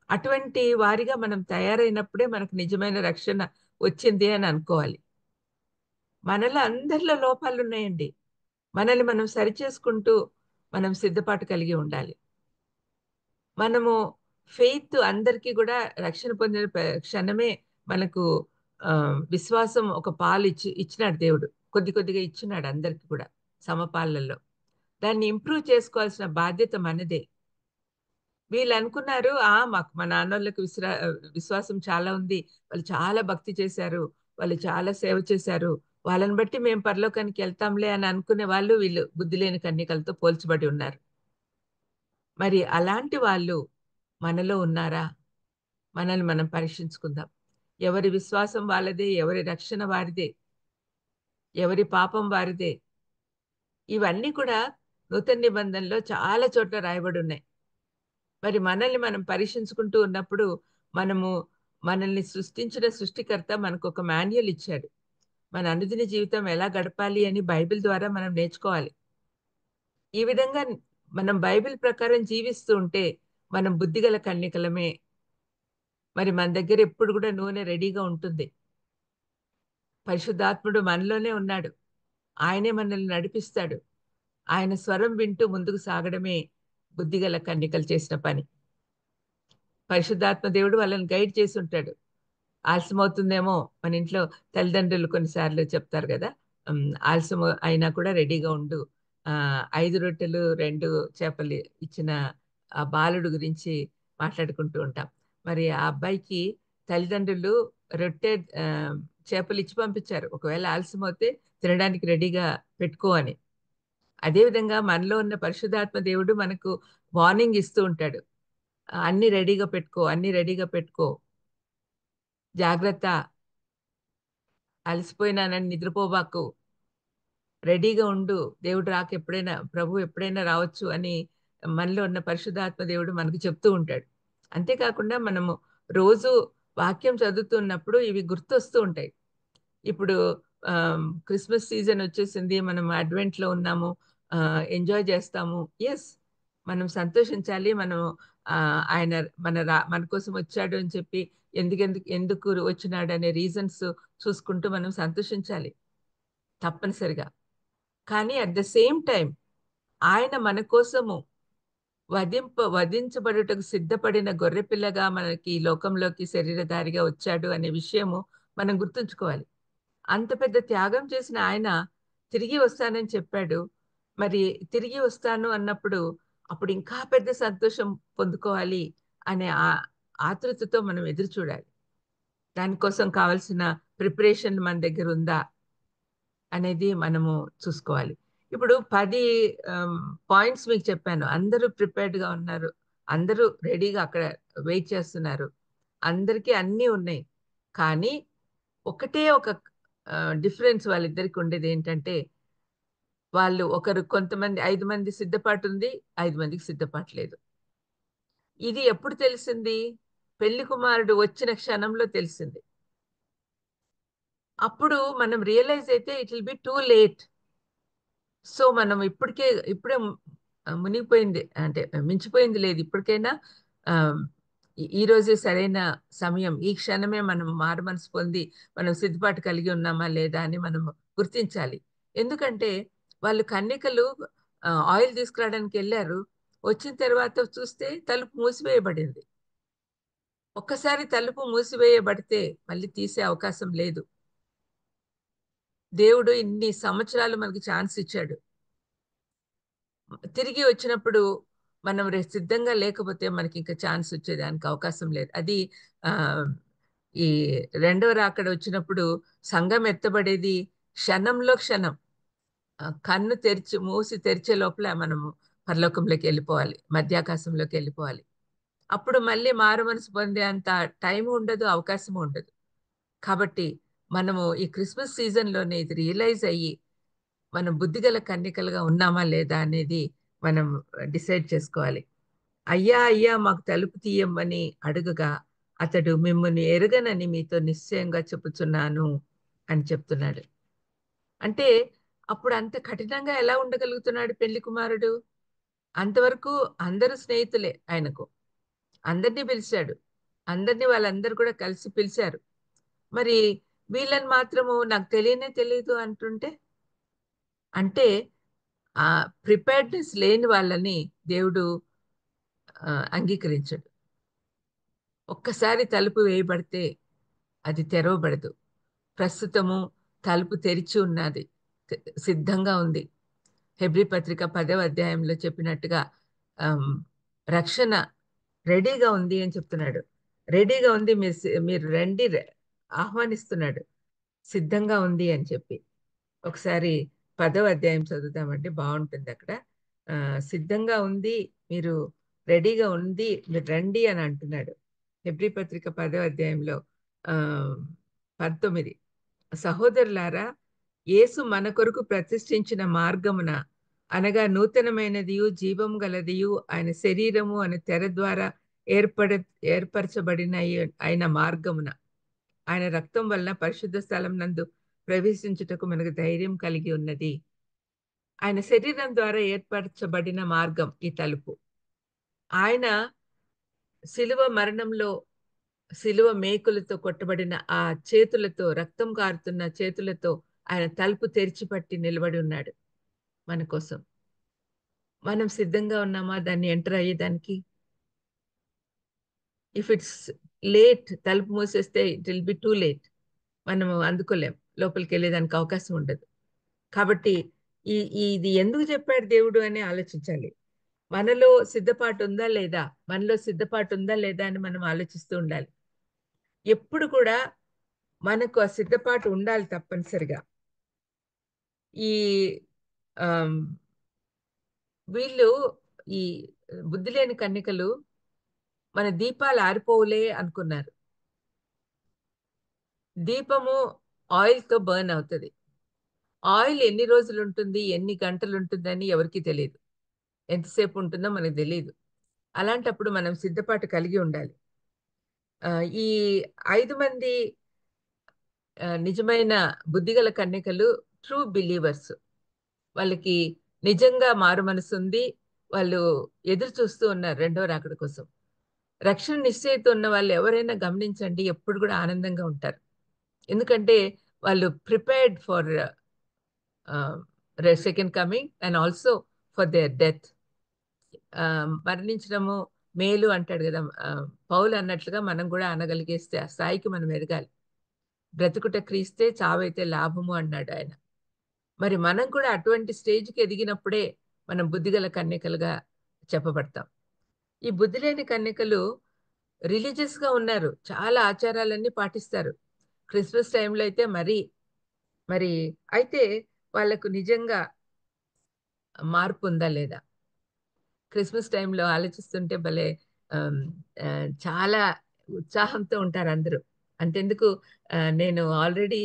అటువంటి వారిగా మనం తయారైనప్పుడే మనకు నిజమైన రక్షణ వచ్చింది అని అనుకోవాలి. మనలో అందరిలో లోపాలు ఉన్నాయండి. మనల్ని మనం సరిచేసుకుంటూ మనం సిద్ధపాటు కలిగి ఉండాలి. మనము ఫెయిత్ అందరికీ కూడా రక్షణ పొందిన క్షణమే మనకు విశ్వాసం ఒక పాలు ఇచ్చినాడు దేవుడు. కొద్ది కొద్దిగా ఇచ్చినాడు అందరికి కూడా సమపాలలో. దాన్ని ఇంప్రూవ్ చేసుకోవాల్సిన బాధ్యత మనదే. వీళ్ళు అనుకున్నారు, మాకు మా నాన్నోళ్ళకి విశ్వాసం చాలా ఉంది, వాళ్ళు చాలా భక్తి చేశారు, వాళ్ళు చాలా సేవ చేశారు, వాళ్ళని బట్టి మేము పరలోకానికి వెళ్తాంలే అని అనుకునే వాళ్ళు వీళ్ళు బుద్ధి లేని కన్యకలతో పోల్చబడి ఉన్నారు. మరి అలాంటి వాళ్ళు మనలో ఉన్నారా? మనల్ని మనం పరీక్షించుకుందాం. ఎవరి విశ్వాసం వాళ్ళదే, ఎవరి రక్షణ వారిదే, ఎవరి పాపం వారిదే. ఇవన్నీ కూడా నూతన నిబంధనలో చాలా చోట్ల రాయబడి ఉన్నాయి. మరి మనల్ని మనం పరీక్షించుకుంటూ ఉన్నప్పుడు మనము మనల్ని సృష్టించిన సృష్టికర్త మనకు ఒక మాన్యువల్ ఇచ్చాడు. మన అనుదిన జీవితం ఎలా గడపాలి అని బైబిల్ ద్వారా మనం నేర్చుకోవాలి. ఈ విధంగా మనం బైబిల్ ప్రకారం జీవిస్తూ ఉంటే మనం బుద్ధిగల కన్యకలమే. మరి మన దగ్గర ఎప్పుడు కూడా నూనె రెడీగా ఉంటుంది. పరిశుద్ధాత్ముడు మనలోనే ఉన్నాడు. ఆయనే మనల్ని నడిపిస్తాడు. ఆయన స్వరం వింటూ ముందుకు సాగడమే బుద్ధిగల కన్యకలు చేసిన పని. పరిశుద్ధాత్మ దేవుడు వాళ్ళని గైడ్ చేసి ఉంటాడు. ఆలస్యమవుతుందేమో, మన ఇంట్లో తల్లిదండ్రులు కొన్నిసార్లు చెప్తారు కదా, ఆలస్యం అయినా కూడా రెడీగా ఉండు. 5 రొట్టెలు 2 చేపలు ఇచ్చిన ఆ బాలుడు గురించి మాట్లాడుకుంటూ ఉంటాం. మరి ఆ అబ్బాయికి తల్లిదండ్రులు రొట్టె చేపలు ఇచ్చి పంపించారు, ఒకవేళ ఆలస్యం అవుతే తినడానికి రెడీగా పెట్టుకో అని. అదేవిధంగా మనలో ఉన్న పరిశుద్ధాత్మ దేవుడు మనకు వార్నింగ్ ఇస్తూ ఉంటాడు. అన్ని రెడీగా పెట్టుకో, అన్ని రెడీగా పెట్టుకో, జాగ్రత్త, అలసిపోయినానని నిద్రపోబాకు, రెడీగా ఉండు, దేవుడు ప్రభు ఎప్పుడైనా రావచ్చు అని మనలో ఉన్న పరిశుద్ధాత్మ దేవుడు మనకు చెప్తూ ఉంటాడు. అంతేకాకుండా మనము రోజు వాక్యం చదువుతున్నప్పుడు ఇవి గుర్తొస్తూ ఉంటాయి. ఇప్పుడు క్రిస్మస్ సీజన్ వచ్చేసింది, మనం అడ్వెంట్లో ఉన్నాము, ఎంజాయ్ చేస్తాము. ఎస్, మనం సంతోషించాలి. మనం ఆయన మన కోసం వచ్చాడు అని చెప్పి ఎందుకు వచ్చినాడు అనే రీజన్స్ చూసుకుంటూ మనం సంతోషించాలి తప్పనిసరిగా. కానీ అట్ ద సేమ్ టైం ఆయన మన కోసము వధించబడుటకు సిద్ధపడిన గొర్రెపిల్లగా మనకి ఈ లోకంలోకి శరీరధారిగా వచ్చాడు అనే విషయము మనం గుర్తుంచుకోవాలి. అంత పెద్ద త్యాగం చేసిన ఆయన తిరిగి వస్తానని చెప్పాడు. మరి తిరిగి వస్తాను అన్నప్పుడు అప్పుడు ఇంకా పెద్ద సంతోషం పొందుకోవాలి అనే ఆతృతతో మనం ఎదురు చూడాలి. దానికోసం కావాల్సిన ప్రిపరేషన్ మన దగ్గర ఉందా అనేది మనము చూసుకోవాలి. ఇప్పుడు 10 పాయింట్స్ మీకు చెప్పాను. అందరూ ప్రిపేర్డ్గా ఉన్నారు, అందరూ రెడీగా అక్కడ వెయిట్ చేస్తున్నారు, అందరికీ అన్నీ ఉన్నాయి. కానీ ఒకటే ఒక డిఫరెన్స్ వాళ్ళిద్దరికి ఉండేది ఏంటంటే, వాళ్ళు కొంతమంది 5 మంది సిద్ధపాటు ఉంది, 5 మందికి సిద్ధపాటు లేదు. ఇది ఎప్పుడు తెలిసింది? పెళ్లి కుమారుడు వచ్చిన క్షణంలో తెలిసింది. అప్పుడు మనం రియలైజ్ అయితే it will be too late. So మనం ఇప్పుడే మునిగిపోయింది, అంటే మించిపోయింది లేదు. ఇప్పటికైనా ఈ రోజే సరైన సమయం, ఈ క్షణమే మనం మారు మనసు పొంది మనం సిద్ధపాటు కలిగి ఉన్నామా లేదా అని మనం గుర్తించాలి. ఎందుకంటే వాళ్ళు కన్యకలు ఆయిల్ తీసుకురావడానికి వెళ్ళారు. వచ్చిన తర్వాత చూస్తే తలుపు మూసివేయబడింది. ఒక్కసారి తలుపు మూసివేయబడితే మళ్ళీ తీసే అవకాశం లేదు. దేవుడు ఇన్ని సంవత్సరాలు మనకి ఛాన్స్ ఇచ్చాడు. తిరిగి వచ్చినప్పుడు మనం సిద్ధంగా లేకపోతే మనకి ఇంకా ఛాన్స్ వచ్చేదానికి అవకాశం లేదు. అది ఈ రెండవ రాకడ వచ్చినప్పుడు సంఘం ఎత్తబడేది క్షణంలో క్షణం. కన్ను మూసి తెరిచే లోపల మనము పరలోకంలోకి వెళ్ళిపోవాలి, మధ్యాకాశంలోకి వెళ్ళిపోవాలి. అప్పుడు మళ్ళీ మారు మనసు పొందే అంత టైం ఉండదు, అవకాశం ఉండదు. కాబట్టి మనము ఈ క్రిస్మస్ సీజన్లోనే ఇది రియలైజ్ అయ్యి మనం బుద్ధిగల కన్యకలుగా ఉన్నామా లేదా అనేది మనం డిసైడ్ చేసుకోవాలి. అయ్యా అయ్యా మాకు తలుపు తీయమని అడుగగా అతడు మిమ్మల్ని ఎరగనని మీతో నిశ్చయంగా చెప్పుచున్నాను అని చెప్తున్నాడు. అంటే అప్పుడు అంత కఠినంగా ఎలా ఉండగలుగుతున్నాడు పెళ్లి కుమారుడు? అంతవరకు అందరూ స్నేహితులే ఆయనకు, అందరినీ పిలిచాడు, వాళ్ళందరూ కూడా కలిసి పిలిచారు. మరి వీళ్ళని మాత్రము నాకు తెలియదు అంటుంటే, అంటే ఆ ప్రిపేర్డ్నెస్ లేని వాళ్ళని దేవుడు అంగీకరించడు. ఒక్కసారి తలుపు వేయబడితే అది తెరవబడదు. ప్రస్తుతము తలుపు తెరిచి ఉన్నది, సిద్ధంగా ఉంది. హెబ్రీ పత్రిక 10వ అధ్యాయంలో చెప్పినట్టుగా రక్షణ రెడీగా ఉంది అని చెప్తున్నాడు. రెడీగా ఉంది, మీరు రండి ఆహ్వానిస్తున్నాడు, సిద్ధంగా ఉంది అని చెప్పి. ఒకసారి 10వ అధ్యాయం చదువుతామంటే బాగుంటుంది. అక్కడ సిద్ధంగా ఉంది, మీరు రెడీగా ఉంది, మీరు రండి అని అంటున్నాడు. హెబ్రీ పత్రిక 10వ అధ్యాయంలో 19, సహోదరులారా, యేసు మన కొరకు ప్రతిష్ఠించిన మార్గమున, అనగా నూతనమైనదియు జీవము గలదియు ఆయన శరీరము అనే తెర ద్వారా ఏర్పరచబడిన ఆయన మార్గమున, ఆయన రక్తం వలన పరిశుద్ధ స్థలం నందు ప్రవేశించుటకు మనకు ధైర్యం కలిగి ఉన్నది. ఆయన శరీరం ద్వారా ఏర్పరచబడిన మార్గం ఈ తలుపు. ఆయన శిలువ మరణంలో, శిలువ మేకులతో కొట్టబడిన ఆ చేతులతో, రక్తం కారుతున్న చేతులతో ఆయన తలుపు తెరిచిపట్టి నిలబడి ఉన్నాడు మన కోసం. మనం సిద్ధంగా ఉన్నామా దాన్ని ఎంటర్ అయ్యేదానికి? ఇఫ్ ఇట్స్ లేట్, తలుపు మూసేస్తే it will be too late. మనము అందుకోలేం, లోపలికి వెళ్ళేదానికి అవకాశం ఉండదు. కాబట్టి ఇది ఎందుకు చెప్పాడు దేవుడు అని ఆలోచించాలి. మనలో సిద్ధపాటు ఉందా లేదా, మనలో సిద్ధపాటు ఉందా లేదా అని మనం ఆలోచిస్తూ ఉండాలి. ఎప్పుడు కూడా మనకు ఆ సిద్ధపాటు ఉండాలి తప్పనిసరిగా. ఈ వీళ్ళు, ఈ బుద్ధి లేని కన్యకలు మన దీపాలు ఆరిపోవులే అనుకున్నారు. దీపము ఆయిల్తో బర్న్ అవుతుంది. ఆయిల్ ఎన్ని రోజులు ఉంటుంది, ఎన్ని గంటలు ఉంటుందని ఎవరికి తెలియదు, ఎంతసేపు ఉంటుందో మనకు తెలియదు. అలాంటప్పుడు మనం సిద్ధపాటు కలిగి ఉండాలి. ఈ 5 మంది నిజమైన బుద్ధిగల కన్యకలు ట్రూ బిలీవర్స్. వాళ్ళకి నిజంగా మారు మనసు ఉంది. వాళ్ళు ఎదురు చూస్తూ ఉన్నారు రెండో రాకడ కోసం. రక్షణ నిశ్చయిత ఉన్న వాళ్ళు ఎవరైనా గమనించండి, ఎప్పుడు కూడా ఆనందంగా ఉంటారు. ఎందుకంటే వాళ్ళు prepared for second coming and also for their death. మరణించడము మేలు అంటాడు కదా పౌలు అన్నట్లుగా మనం కూడా అనగలిగేస్తే ఆ స్థాయికి మనం ఎదగాలి. బ్రతుకుట క్రీస్తే, చావైతే లాభము అన్నాడు ఆయన. మరి మనం కూడా అటువంటి స్టేజ్కి ఎదిగినప్పుడే మనం బుద్ధిగల కన్యకలుగా చెప్పబడతాం. ఈ బుద్ధి లేని కన్యకలు రిలీజియస్గా ఉన్నారు, చాలా ఆచారాలన్నీ పాటిస్తారు. క్రిస్మస్ టైంలో అయితే మరి అయితే వాళ్ళకు నిజంగా మార్పు ఉందా లేదా? క్రిస్మస్ టైంలో ఆలోచిస్తుంటే భలే చాలా ఉత్సాహంతో ఉంటారు అందరూ. అంతెందుకు, నేను ఆల్రెడీ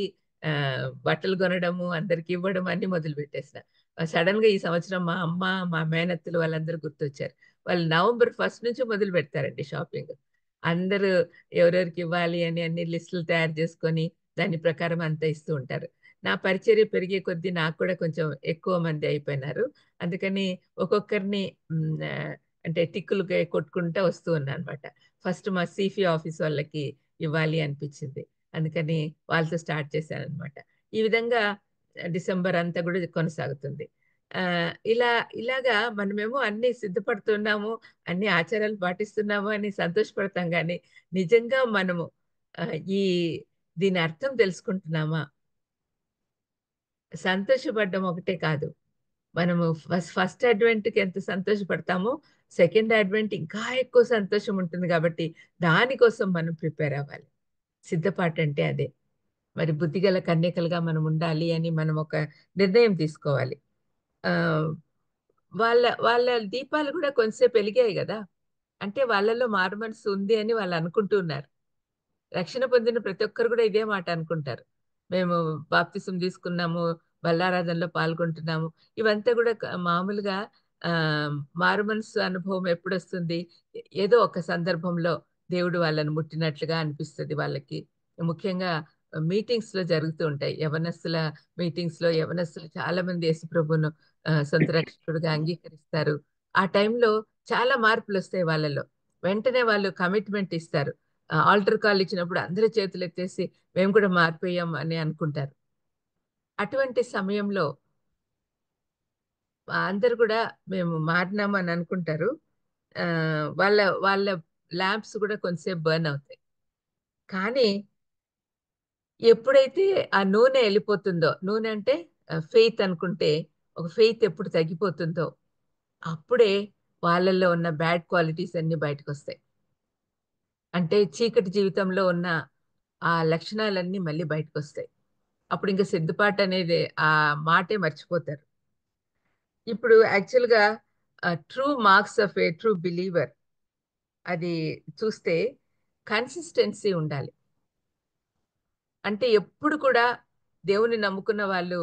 బట్టలు కొనడము, అందరికి ఇవ్వడం అన్ని మొదలు పెట్టేసిన. సడన్ గా ఈ సంవత్సరం మా అమ్మ, మా మేనత్తలు వాళ్ళందరూ గుర్తొచ్చారు. వాళ్ళు నవంబర్ 1 నుంచి మొదలు పెడతారండి షాపింగ్. అందరూ ఎవరెవరికి ఇవ్వాలి అని అన్ని లిస్టులు తయారు చేసుకొని దాని ప్రకారం అంతా ఇస్తూ ఉంటారు. నా పరిచర్య పెరిగే కొద్దీ నాకు కూడా కొంచెం ఎక్కువ మంది అయిపోయినారు. అందుకని ఒక్కొక్కరిని అంటే టిక్కులు కొట్టుకుంటూ వస్తూ ఉన్నా అనమాట. ఫస్ట్ మా సిఫి ఆఫీస్ వాళ్ళకి ఇవ్వాలి అనిపించింది, అందుకని వాళ్ళతో స్టార్ట్ చేశాను అనమాట. ఈ విధంగా డిసెంబర్ అంతా కూడా కొనసాగుతుంది. ఇలాగా మనమేమో అన్ని సిద్ధపడుతున్నాము, అన్ని ఆచారాలు పాటిస్తున్నాము అని సంతోషపడతాం, కానీ నిజంగా మనము ఈ దీని అర్థం తెలుసుకుంటున్నామా? సంతోషపడ్డం ఒకటే కాదు, మనము ఫస్ట్ అడ్వెంట్కి ఎంత సంతోషపడతామో సెకండ్ అడ్వెంట్ ఇంకా ఎక్కువ సంతోషం ఉంటుంది. కాబట్టి దానికోసం మనం ప్రిపేర్ అవ్వాలి. సిద్ధపాటు అంటే అదే. మరి బుద్ధిగల కన్యకలుగా మనం ఉండాలి అని మనం ఒక నిర్ణయం తీసుకోవాలి. వాళ్ళ వాళ్ళ దీపాలు కూడా కొంతసేపు వెలిగాయి కదా, అంటే వాళ్ళలో మారు మనసు ఉంది అని వాళ్ళు అనుకుంటున్నారు. రక్షణ పొందిన ప్రతి ఒక్కరు కూడా ఇదే మాట అనుకుంటారు. మేము బాప్తిసం తీసుకున్నాము, బల్లారాధనలో పాల్గొంటున్నాము. ఇవంతా కూడా మామూలుగా మారు మనసు అనుభవం ఎప్పుడొస్తుంది? ఏదో ఒక సందర్భంలో దేవుడు వాళ్ళని ముట్టినట్లుగా అనిపిస్తుంది వాళ్ళకి. ముఖ్యంగా మీటింగ్స్‌లో జరుగుతూ ఉంటాయి. యవనస్తుల మీటింగ్స్‌లో యవనస్తులు చాలా మంది యేసుప్రభువును సొంత రక్షకుడుగా అంగీకరిస్తారు. ఆ టైంలో చాలా మార్పులొస్తాయి వాళ్ళలో. వెంటనే వాళ్ళు కమిట్మెంట్ ఇస్తారు. ఆల్టర్ కాల్ ఇచ్చినప్పుడు అందరూ చేతులెత్తేసి మేము కూడా మారిపోయాం అని అనుకుంటారు. అటువంటి సమయంలో అందరూ కూడా మేము మారినాము అని అనుకుంటారు. వాళ్ళ వాళ్ళ ల్యాంప్స్ కూడా కొంతసేపు బర్న్ అవుతాయి. కానీ ఎప్పుడైతే ఆ నూనె ఎళ్ళిపోతుందో, నూనె అంటే ఫెయిత్ అనుకుంటే, ఒక ఫెయిత్ ఎప్పుడు తగ్గిపోతుందో అప్పుడే వాళ్ళల్లో ఉన్న బ్యాడ్ క్వాలిటీస్ అన్నీ బయటకొస్తాయి. అంటే చీకటి జీవితంలో ఉన్న ఆ లక్షణాలన్నీ మళ్ళీ బయటకొస్తాయి. అప్పుడు ఇంక సిద్ధపాటు అనేది ఆ మాటే మర్చిపోతారు. ఇప్పుడు యాక్చువల్‌గా true marks of A true believer అది చూస్తే కన్సిస్టెన్సీ ఉండాలి. అంటే ఎప్పుడు కూడా దేవుని నమ్ముకున్న వాళ్ళు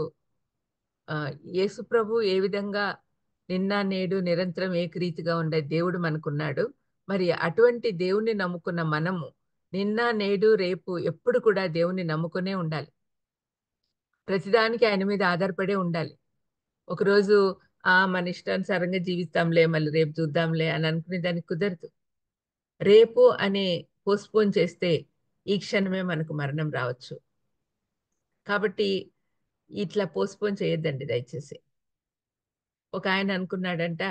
యేసు ప్రభు ఏ విధంగా నిన్న నేడు నిరంతరం ఏకరీతిగా ఉండే దేవుడు మనకున్నాడు. మరి అటువంటి దేవుణ్ణి నమ్ముకున్న మనము నిన్న నేడు రేపు ఎప్పుడు కూడా దేవుణ్ణి నమ్ముకునే ఉండాలి. ప్రతిదానికి ఆయన మీద ఆధారపడే ఉండాలి. ఒకరోజు మన ఇష్టానుసారంగా జీవిస్తాంలే, మళ్ళీ రేపు చూద్దాంలే అని అనుకునే దానికి కుదరదు. రేపు అనే పోస్ట్పోన్ చేస్తే ఈ క్షణమే మనకు మరణం రావచ్చు. కాబట్టి ఇట్లా పోస్ట్పోన్ చేయొద్దండి దయచేసి. ఒక ఆయన అనుకున్నాడంట,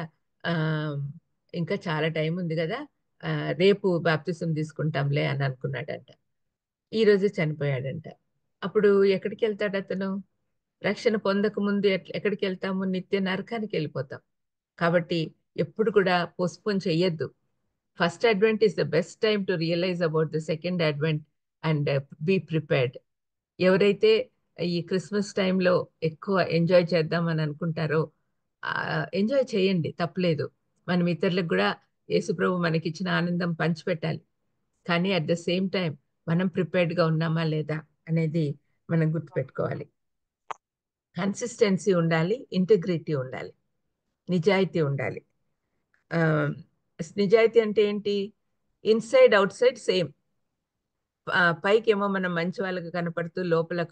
ఇంకా చాలా టైం ఉంది కదా, రేపు బాప్తిసం తీసుకుంటాంలే అని అనుకున్నాడంట. ఈ రోజు చనిపోయాడంట. అప్పుడు ఎక్కడికి వెళ్తాడు అతను? రక్షణ పొందక ముందు ఎక్కడికి వెళ్తాము? నిత్య నరకానికి వెళ్ళిపోతాం. కాబట్టి ఎప్పుడు కూడా పోస్ట్పోన్ చెయ్యొద్దు. First advent is the best time to realize about the second advent and be prepared. ఎవరైతే ఈ క్రిస్మస్ టైంలో ఎక్కువ ఎంజాయ్ చేద్దామని అనుకుంటారో ఎంజాయ్ చేయండి, తప్పలేదు. మనం ఇతరులకు కూడా యేసుప్రభు మనకిచ్చిన ఆనందం పంచిపెట్టాలి. కానీ అట్ ద సేమ్ టైం మనం ప్రిపేర్డ్గా ఉన్నామా లేదా అనేది మనం గుర్తుపెట్టుకోవాలి. కన్సిస్టెన్సీ ఉండాలి, ఇంటెగ్రిటీ ఉండాలి, నిజాయితీ ఉండాలి. నిజాయితీ అంటే ఏంటి? Inside outside same. పైకేమో మనం మంచి వాళ్ళకి కనపడుతూ లోపల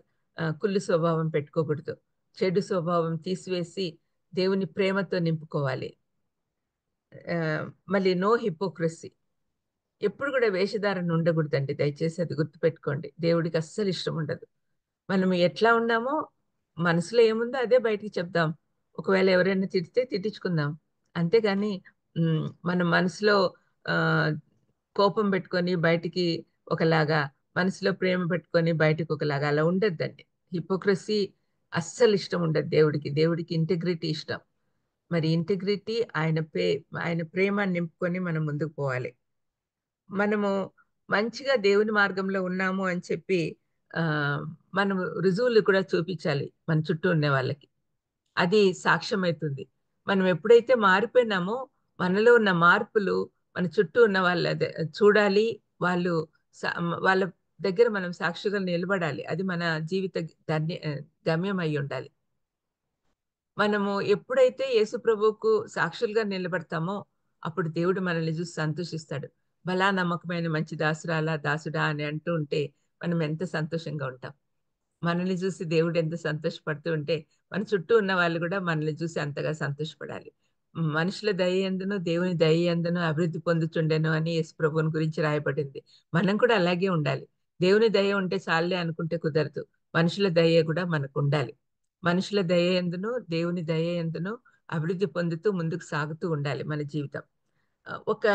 కుళ్ళు స్వభావం పెట్టుకోకూడదు. చెడు స్వభావం తీసివేసి దేవుని ప్రేమతో నింపుకోవాలి. మళ్ళీ నో హిపోక్రసీ. ఎప్పుడు కూడా వేషధారణ ఉండకూడదండి, దయచేసి అది గుర్తుపెట్టుకోండి. దేవుడికి అస్సలు ఇష్టం ఉండదు. మనం ఎట్లా ఉన్నామో, మనసులో ఏముందో అదే బయటికి చెప్దాం. ఒకవేళ ఎవరైనా తిడితే తిట్టించుకుందాం, అంతేగాని మన మనసులో కోపం పెట్టుకొని బయటికి ఒకలాగా, మనసులో ప్రేమ పెట్టుకొని బయటికి ఒకలాగా అలా ఉండద్దండి. హిపోక్రసీ అస్సలు ఇష్టం ఉండదు దేవుడికి. దేవుడికి ఇంటెగ్రిటీ ఇష్టం. మరి ఇంటెగ్రిటీ, ఆయన ప్రేమ నింపుకొని మనం ముందుకు పోవాలి. మనము మంచిగా దేవుని మార్గంలో ఉన్నాము అని చెప్పి మనము రుజువులు కూడా చూపించాలి మన చుట్టూ ఉండే వాళ్ళకి. అది సాక్ష్యం అవుతుంది. మనం ఎప్పుడైతే మారిపోయినామో మనలో ఉన్న మార్పులు మన చుట్టూ ఉన్న వాళ్ళ చూడాలి. వాళ్ళ దగ్గర మనం సాక్షిగా నిలబడాలి. అది మన జీవిత గమ్యం అయి ఉండాలి. మనము ఎప్పుడైతే యేసు ప్రభువుకు సాక్షులుగా నిలబడతామో అప్పుడు దేవుడు మనల్ని చూసి సంతోషిస్తాడు. బలా నమ్మకమైన మంచి దాసురాలా దాసుడా అని అంటూ ఉంటే మనం ఎంత సంతోషంగా ఉంటాం. మనల్ని చూసి దేవుడు ఎంత సంతోషపడుతూ ఉంటే మన చుట్టూ ఉన్న వాళ్ళు కూడా మనల్ని చూసి అంతగా సంతోషపడాలి. మనుషుల దయ దేవుని దయ అభివృద్ధి పొందుతుండెను అని యేసు ప్రభువుని గురించి రాయబడింది. మనం కూడా అలాగే ఉండాలి. దేవుని దయ ఉంటే చాలే అనుకుంటే కుదరదు. మనుషుల దయ కూడా మనకు ఉండాలి. మనుషుల దయ దేవుని దయ అభివృద్ధి పొందుతూ ముందుకు సాగుతూ ఉండాలి మన జీవితం. ఒక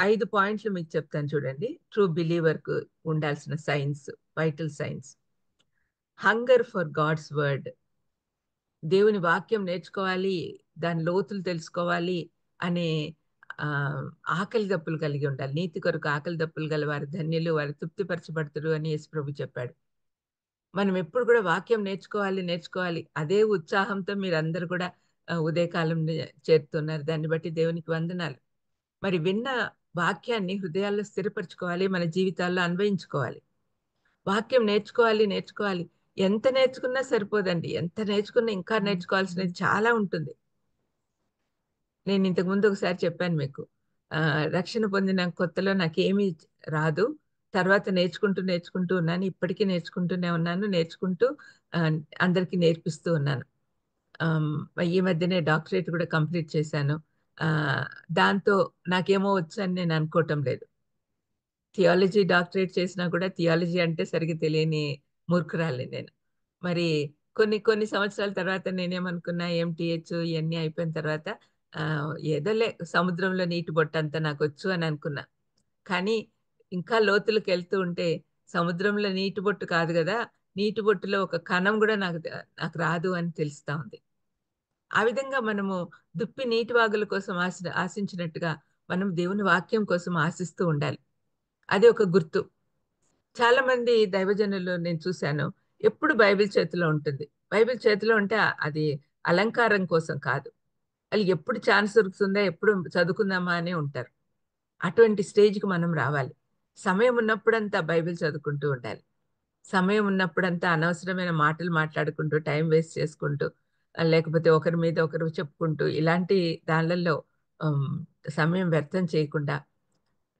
5 పాయింట్లు మీకు చెప్తాను చూడండి. ట్రూ బిలీవర్కు ఉండాల్సిన signs, vital signs. Hunger for God's word. దేవుని వాక్యం నేర్చుకోవాలి, దాని లోతులు తెలుసుకోవాలి అనే ఆకలి దప్పులు కలిగి ఉండాలి. నీతి కొరకు ఆకలి దప్పులు గల వారి ధన్యులు, వారి తృప్తిపరచబడతారు అని యేసు ప్రభు చెప్పాడు. మనం ఎప్పుడు కూడా వాక్యం నేర్చుకోవాలి. అదే ఉత్సాహంతో మీరందరూ కూడా ఉదయకాలం చేరుతున్నారు. దాన్ని బట్టి దేవునికి వందనాలు. మరి విన్న వాక్యాన్ని హృదయాల్లో స్థిరపరచుకోవాలి, మన జీవితాల్లో అన్వయించుకోవాలి. వాక్యం నేర్చుకోవాలి. ఎంత నేర్చుకున్నా సరిపోదండి. ఎంత నేర్చుకున్నా ఇంకా నేర్చుకోవాల్సినది చాలా ఉంటుంది. నేను ఇంతకుముందు ఒకసారి చెప్పాను మీకు, రక్షణ పొందిన కొత్తలో నాకేమీ రాదు. తర్వాత నేర్చుకుంటూ ఉన్నాను. ఇప్పటికీ నేర్చుకుంటూనే ఉన్నాను. నేర్చుకుంటూ అందరికీ నేర్పిస్తూ ఉన్నాను. ఈ మధ్యనే డాక్టరేట్ కూడా కంప్లీట్ చేశాను. దాంతో నాకేమో వచ్చు అని నేను అనుకోవటం లేదు. థియాలజీ డాక్టరేట్ చేసినా కూడా థియాలజీ అంటే సరిగ్గా తెలియని మూర్ఖురాలి నేను. మరి కొన్ని సంవత్సరాల తర్వాత నేనేమనుకున్నా, ఎంటీహెచ్ ఇవన్నీ అయిపోయిన తర్వాత ఏదోలే సముద్రంలో నీటి బొట్టంతా నాకు వచ్చు అని అనుకున్నా. కానీ ఇంకా లోతులకు వెళ్తూ ఉంటే సముద్రంలో నీటి బొట్టు కాదు కదా, నీటి బొట్టులో ఒక కణం కూడా నాకు రాదు అని తెలుస్తా ఉంది. ఆ విధంగా మనము దుప్పి నీటి వాగుల కోసం ఆశించినట్టుగా మనం దేవుని వాక్యం కోసం ఆశిస్తూ ఉండాలి. అది ఒక గుర్తు. చాలా మంది దైవజనులు నేను చూశాను, ఎప్పుడు బైబిల్ చేతిలో ఉంటుంది. బైబిల్ చేతిలో ఉంటే అది అలంకారం కోసం కాదు, వాళ్ళు ఎప్పుడు ఛాన్స్ దొరుకుతుందా, ఎప్పుడు చదువుకుందామా అనే ఉంటారు. అటువంటి స్టేజ్కి మనం రావాలి. సమయం ఉన్నప్పుడంతా బైబిల్ చదువుకుంటూ ఉండాలి. సమయం ఉన్నప్పుడంతా అనవసరమైన మాటలు మాట్లాడుకుంటూ, టైం వేస్ట్ చేసుకుంటూ, లేకపోతే ఒకరి మీద ఒకరు చెప్పుకుంటూ, ఇలాంటి దానిలలో ఆహ్, సమయం వ్యర్థం చేయకుండా,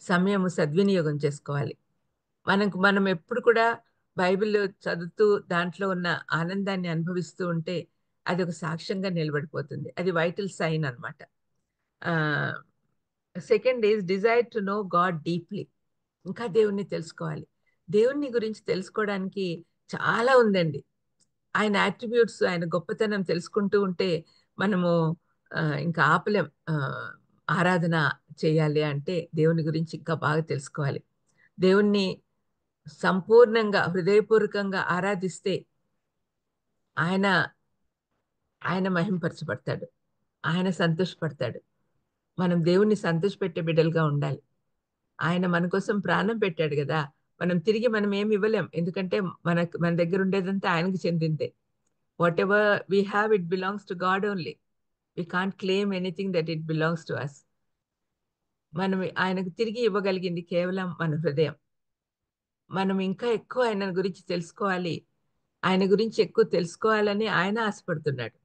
సమయము సద్వినియోగం చేసుకోవాలి. మనం ఎప్పుడు కూడా బైబిల్ చదువుతూ దాంట్లో ఉన్న ఆనందాన్ని అనుభవిస్తూ ఉంటే అదొక సాక్ష్యంగా నిలబడిపోతుంది. అది వైటల్ సైన్ అన్నమాట. ఆహ్, second is desire to know God deeply. ఇంకా దేవుణ్ణి తెలుసుకోవాలి. దేవుణ్ణి గురించి తెలుసుకోవడానికి చాలా ఉందండి. ఆయన అట్రిబ్యూట్స్, ఆయన గొప్పతనం తెలుసుకుంటూ ఉంటే మనము ఇంకా ఆపలేం. ఆరాధన చేయాలి అంటే దేవుని గురించి ఇంకా బాగా తెలుసుకోవాలి. దేవుణ్ణి సంపూర్ణంగా, హృదయపూర్వకంగా ఆరాధిస్తే ఆయన, ఆయన మహిమపరచబడతాడు. ఆయన సంతోషపడతాడు. మనం దేవుణ్ణి సంతోషపెట్టే బిడ్డలుగా ఉండాలి. ఆయన మన కోసం ప్రాణం పెట్టాడు గదా! మనం ఏమి ఇవ్వలేం. ఎందుకంటే మన దగ్గర ఉండేదంతా ఆయనకి చెందిందే. Whatever we have it belongs to God only. We can't claim anything that it belongs to us. మనం ఆయనకు తిరిగి ఇవ్వగలిగింది కేవలం మన హృదయం. మనం ఇంకా ఎక్కువ ఆయన గురించి తెలుసుకోవాలి. ఆయన గురించి ఎక్కువ తెలుసుకోవాలని ఆయన ఆశపడుతున్నాడు.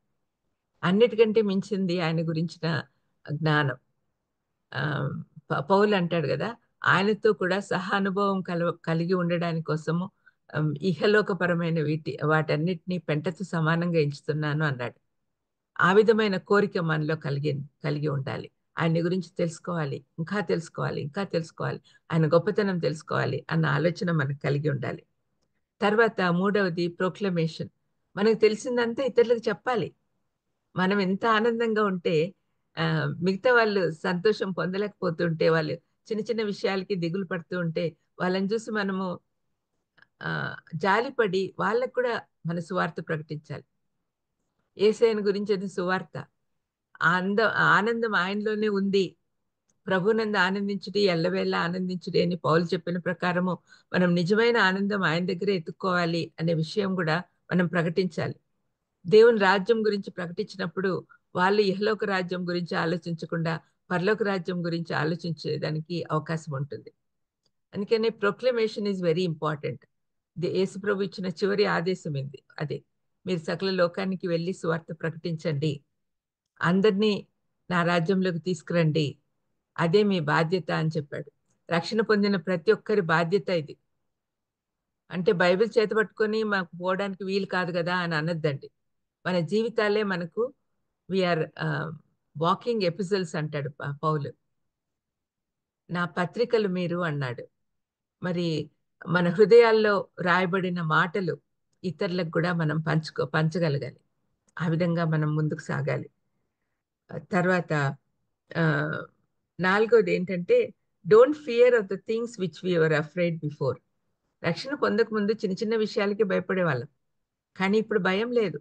అన్నిటికంటే మించింది ఆయన గురించిన జ్ఞానం. ఆహ్, పౌలు అంటాడు గదా! ఆయనతో కూడా సహానుభవం కలిగి ఉండడాని కోసము ఇహలోకపరమైన వాటన్నిటిని పెంటతో సమానంగా ఎంచుతున్నాను అన్నాడు. ఆ విధమైన కోరిక మనలో కలిగి ఉండాలి. ఆయన్ని గురించి తెలుసుకోవాలి. ఇంకా తెలుసుకోవాలి. ఇంకా తెలుసుకోవాలి. ఆయన గొప్పతనం తెలుసుకోవాలి అన్న ఆలోచన మనకు కలిగి ఉండాలి. తర్వాత మూడవది ప్రొక్లమేషన్. మనకు తెలిసిందంతా ఇతరులకు చెప్పాలి. మనం ఎంత ఆనందంగా ఉంటే మిగతా వాళ్ళు సంతోషం పొందలేకపోతుంటే, వాళ్ళు చిన్న చిన్న విషయాలకి దిగులు పడుతూ ఉంటే, వాళ్ళని చూసి మనము జాలిపడి వాళ్ళకి కూడా మన సువార్త ప్రకటించాలి. యేసయ్యను గురించిన సువార్త. ఆనందం ఆయనలోనే ఉంది. ప్రభువునందు ఆనందించుడి, ఎల్లవేళలా ఆనందించుడి అని పౌలు చెప్పిన ప్రకారము మనం నిజమైన ఆనందం ఆయన దగ్గరే ఎతుక్కోవాలి అనే విషయం గూడా మనం ప్రకటించాలి. దేవుని రాజ్యం గురించి ప్రకటించినప్పుడు వాళ్ళు ఇహలోక రాజ్యం గురించి ఆలోచించకుండా పరలోక రాజ్యం గురించి ఆలోచించేదానికి అవకాశం ఉంటుంది. అందుకనే ప్రొక్లమేషన్ ఈజ్ వెరీ ఇంపార్టెంట్. యేసుప్రభు ఇచ్చిన చివరి ఆదేశం ఏంది అదే. మీరు సకల లోకానికి వెళ్లి సువార్త ప్రకటించండి. అందరినీ నా రాజ్యంలోకి తీసుకురండి. అదే మీ బాధ్యత అని చెప్పాడు. రక్షణ పొందిన ప్రతి ఒక్కరి బాధ్యత ఇది. అంటే బైబిల్ చేతబట్టుకొని మాకు పోవడానికి వీలు కాదు గదా! అని అనొద్దండి. మన జీవితాలే మనకు ఆర్ వాకింగ్ ఎపిసోడ్స్ అంటాడు పౌలు. నా పత్రికలు మీరు అన్నాడు. మరి మన హృదయాల్లో రాయబడిన మాటలు ఇతరులకు గూడా మనం పంచగలగాలి. ఆ విధంగా మనం ముందుకు సాగాలి. తర్వాత ఆహ్, నాలుగోదేంటంటే don't fear of the things which we were afraid before. రక్షణ పొందకముందు చిన్న చిన్న విషయాలకే భయపడేవాళ్ళం. కానీ ఇప్పుడు భయం లేదు.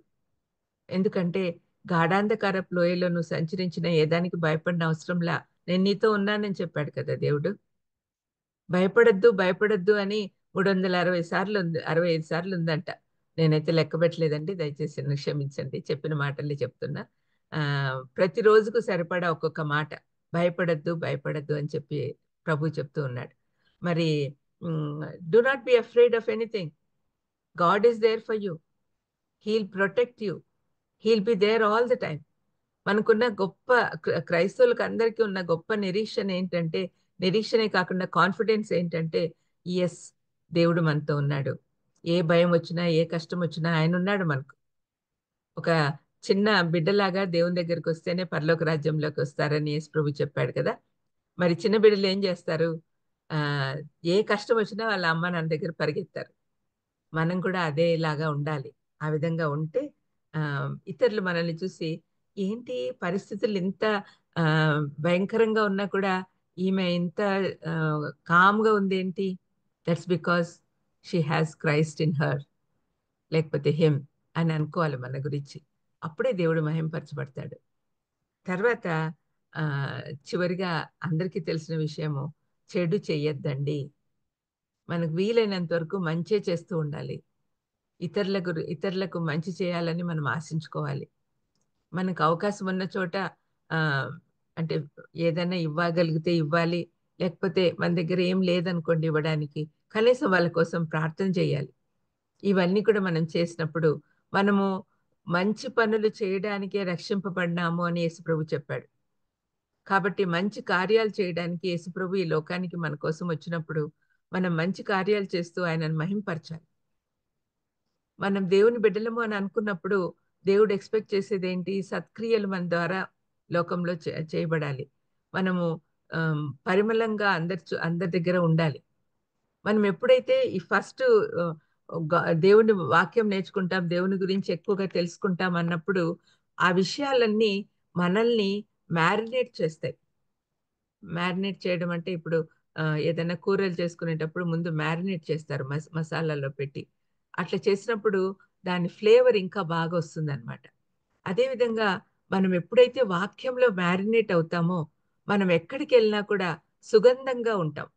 ఎందుకంటే గాఢాంధకారపు లోయలో నువ్వు సంచరించిన ఏ దానికి భయపడిన అవసరంలా. నేను నీతో ఉన్నానని చెప్పాడు కదా దేవుడు. భయపడొద్దు, భయపడొద్దు అని 360 సార్లు 65 సార్లు ఉందంట. నేనైతే లెక్క పెట్టలేదండి. దయచేసి నన్ను క్షమించండి. చెప్పిన మాటలే చెప్తున్నా. ప్రతి రోజుకు సరిపడా ఒక్కొక్క మాట. భయపడొద్దు, భయపడొద్దు అని చెప్పి ప్రభువు చెప్తూ ఉన్నాడు. మరి do not be afraid of anything. God is there for you. He'll protect you. He'll be there all the time. మనకున్న గొప్ప క్రైస్తవులకు అందరికీ ఉన్న గొప్ప నిరీక్షణే కాకుండా కాన్ఫిడెన్స్ ఏంటంటే, యెస్, దేవుడు మనతో ఉన్నాడు. ఏ భయం వచ్చినా, ఏ కష్టం వచ్చినా ఆయనున్నాడు మనకు. ఒక చిన్న బిడ్డలాగా దేవుని దగ్గరికొస్తేనే పరలోక రాజ్యంలోకి వస్తారని యేసు ప్రభు చెప్పాడు కదా! మరి చిన్న బిడ్డలు ఏం చేస్తారు? ఆహ్, ఏ కష్టం వచ్చినా వాళ్ళ అమ్మ, నాన్న దగ్గర పరిగెత్తారు. మనం కూడా అదేలాగా ఉండాలి. ఆ విధంగా ఉంటే ఇతరులు మనల్ని చూసి ఏంటి పరిస్థితులు ఇంత భయంకరంగా ఉన్నా కూడా ఈమె ఇంత కామ్‌గా ఉందేంటి? That's because she has Christ in her, లేకపోతే హిమ్ అని అనుకోవాలి మన గురించి. అప్పుడే దేవుడు మహిమపరచబడతాడు. తర్వాత చివరిగా అందరికీ తెలిసిన విషయము చెడు చెయ్యొద్దండి. మనకు వీలైనంత వరకు మంచే చేస్తూ ఉండాలి. ఇతరులకు మంచి చేయాలని మనం ఆశించుకోవాలి. మనకు అవకాశం ఉన్న చోట ఆహ్, అంటే ఏదైనా ఇవ్వగలిగితే ఇవ్వాలి. లేకపోతే మన దగ్గర ఏం లేదనుకోండి ఇవ్వడానికి, కనీసం వాళ్ళ కోసం ప్రార్థన చేయాలి. ఇవన్నీ కూడా మనం చేసినప్పుడు మనము మంచి పనులు చేయడానికే రక్షింపబడినాము అని యేసుప్రభు చెప్పాడు. కాబట్టి మంచి కార్యాలు చేయడానికి యేసుప్రభు ఈ లోకానికి మన కోసం వచ్చినప్పుడు మనం మంచి కార్యాలు చేస్తూ ఆయనను మహింపరచాలి. మనం దేవుని బిడ్డలము అని అనుకున్నప్పుడు దేవుడు ఎక్స్‌పెక్ట్ చేసేదేంటి? సత్క్రియలు మన ద్వారా లోకంలో చేయబడాలి. మనము పరిమళంగా అందరి దగ్గర ఉండాలి. మనం ఎప్పుడైతే ఈ ఫస్ట్ ఆహ్, గ దేవుని వాక్యం నేర్చుకుంటాం, దేవుని గురించి ఎక్కువగా తెలుసుకుంటాం అన్నప్పుడు, ఆ విషయాలన్నీ మనల్ని మ్యారినేట్ చేస్తాయి. మ్యారినేట్ చేయడం అంటే ఇప్పుడు ఏదైనా కూరలు చేసుకునేటప్పుడు ముందు మ్యారినేట్ చేస్తారు మసాలాలో పెట్టి. అట్లా చేసినప్పుడు దాని ఫ్లేవర్ ఇంకా బాగా వస్తుందనమాట. అదేవిధంగా మనం ఎప్పుడైతే వాక్యంలో మ్యారినేట్ అవుతామో, మనం ఎక్కడికెళ్ళినా కూడా సుగంధంగా ఉంటాం.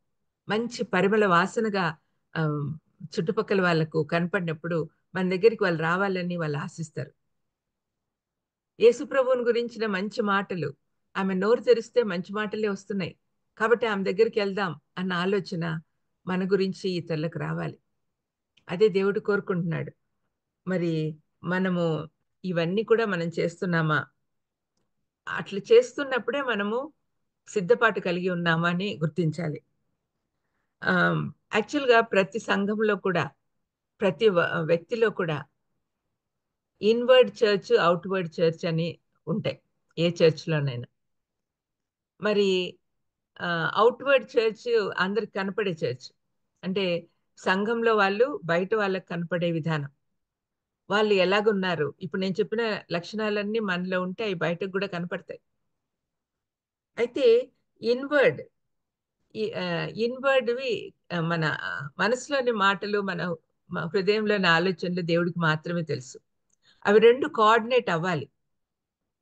మంచి పరిమళ వాసనగా ఆహ్, చుట్టుపక్కల వాళ్ళకు కనపడినప్పుడు మన దగ్గరికి వాళ్ళు రావాలని వాళ్ళు ఆశిస్తారు. యేసు ప్రభువుని గురించిన మంచి మాటలు, ఆమె నోరు తెరిస్తే మంచి మాటలే వస్తున్నాయి. కాబట్టి ఆమె దగ్గరికెళ్దాం అన్న ఆలోచన మన గురించి ఇతరులకు రావాలి. అదే దేవుడు కోరుకుంటున్నాడు. మరి మనము ఇవన్నీ కూడా మనం చేస్తున్నామా? అట్లా చేస్తున్నప్పుడే మనము సిద్ధపాటు కలిగి ఉన్నామా అని గుర్తించాలి. ఆహ్, యాక్చువల్‌గా ప్రతి సంఘంలో కూడా, ప్రతి వ్యక్తిలో కూడా ఇన్‌వర్డ్ చర్చ్, ఔట్‌వర్డ్ చర్చ్ అని ఉంటాయి. ఏ చర్చ్‌లోనైనా. మరి ఔట్‌వర్డ్ చర్చ్ అందరికి కనపడే చర్చ్. అంటే సంఘంలో వాళ్ళు బయట వాళ్ళకి కనపడే విధానం. వాళ్ళు ఎలాగున్నారు? ఇప్పుడు నేను చెప్పిన లక్షణాలన్నీ మనలో ఉంటే అవి బయటకు గూడా కనపడతాయి. అయితే ఇన్‌వర్డ్ ఇన్‌వర్డ్‌వి మన మనసులోని మాటలు, మన హృదయంలోని ఆలోచనలు దేవుడికి మాత్రమే తెలుసు. అవి 2 కోఆర్డినేట్ అవ్వాలి.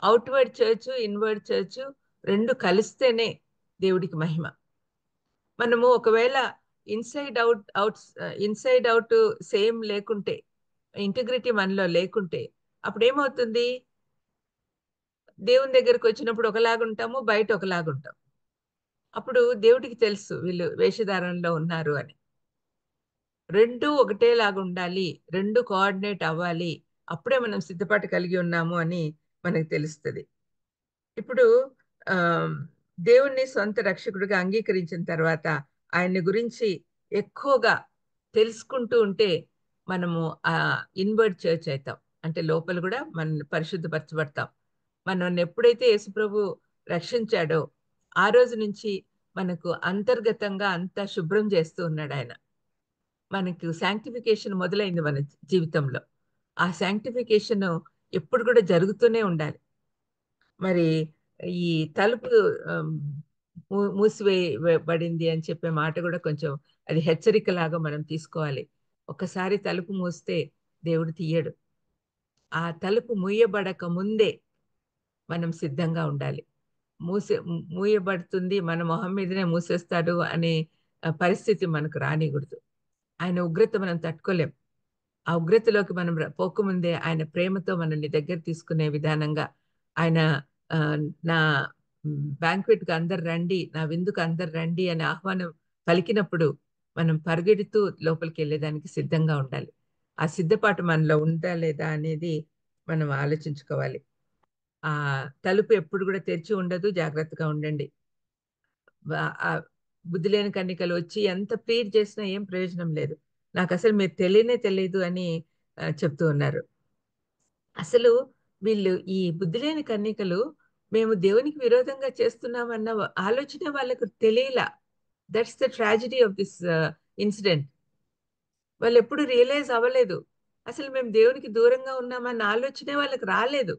ఔట్‌వర్డ్ చర్చ్, ఇన్‌వర్డ్ చర్చ్ 2 కలిస్తేనే దేవుడికి మహిమ. మనము ఒకవేళ ఇన్‌సైడ్ ఔట్ సేమ్ లేకుంటే, ఇంటిగ్రిటీ మనలో లేకుంటే, అప్పుడేమవుతుంది? దేవుని దగ్గరకొచ్చినప్పుడు ఒకలాగుంటాము, బయట ఒకలాగుంటాం. అప్పుడు దేవుడికి తెలుసు వీళ్ళు వేషధారణలో ఉన్నారు అని. 2 ఒకటేలాగుండాలి. 2 కోఆర్డినేట్ అవ్వాలి. అప్పుడే మనం సిద్ధపాటు కలిగి ఉన్నాము అని మనకు తెలుస్తది. ఇప్పుడు ఆహ్, దేవుణ్ణి సొంత రక్షకుడిగా అంగీకరించిన తర్వాత, ఆయన్ని గురించి ఎక్కువగా తెలుసుకుంటూ ఉంటే, మనము ఇన్‌వర్డ్ చర్చ్ అయితాం. అంటే లోపల గూడా మనల్ని పరిశుద్ధపరచబడతాం. మనల్ని ఎప్పుడైతే యేసుప్రభు రక్షించాడో, ఆ రోజు నుంచి మనకు అంతర్గతంగా అంతా శుభ్రం చేస్తూ ఉన్నాడాయన. మనకు సాంక్టిఫికేషన్ మొదలైంది మన జీవితంలో. ఆ సాంక్టిఫికేషను ఎప్పుడు కూడా జరుగుతూనే ఉండాలి. మరి ఈ తలుపు ఆహ్, మూసివేయబడింది అని చెప్పే మాట గూడా కొంచెం అది హెచ్చరికలాగా మనం తీసుకోవాలి. ఒక్కసారి తలుపు మూస్తే దేవుడు తీయడు. ఆ తలుపు మూయబడక ముందే మనం సిద్ధంగా ఉండాలి. మూయబడుతుంది మన మొహం మీదనే మూసేస్తాడు అనే పరిస్థితి మనకు రానీయగూడదు. ఆయన ఉగ్రత మనం తట్టుకోలేం. ఆ ఉగ్రతలోకి మనం పోకముందే ఆయన ప్రేమతో మనల్ని దగ్గర తీసుకునే విధానంగా ఆయన నా బ్యాంక్వెట్‌కి అందరు రండి, నా విందుకు అందరు రండి అని ఆహ్వానం పలికినప్పుడు మనం పరిగెడుతూ లోపలికెళ్ళేదానికి సిద్ధంగా ఉండాలి. ఆ సిద్ధపాటు మనలో ఉందా లేదా అనేది మనం ఆలోచించుకోవాలి. తలుపు ఎప్పుడు కూడా తెరిచి ఉండదు. జాగ్రత్తగా ఉండండి. వ ఆహ్, బుద్ధి లేని కన్యకలు వచ్చి ఎంత ప్లీడ్ చేసినా ఏం ప్రయోజనం లేదు. నాకసలు మీరు తెలియనే తెలీదు అని చెప్తూ ఉన్నారు. అసలు వీళ్ళు ఈ బుద్ధిలేని కన్యకలు మేము దేవునికి విరోధంగా చేస్తున్నామన్న ఆలోచనే వాళ్ళకు తెలియలా. That's the tragedy of this incident. వాళ్ళెప్పుడు రియలైజ్ అవ్వలేదు. అసలు మేము దేవునికి దూరంగా ఉన్నామన్న ఆలోచనే వాళ్ళకి రాలేదు.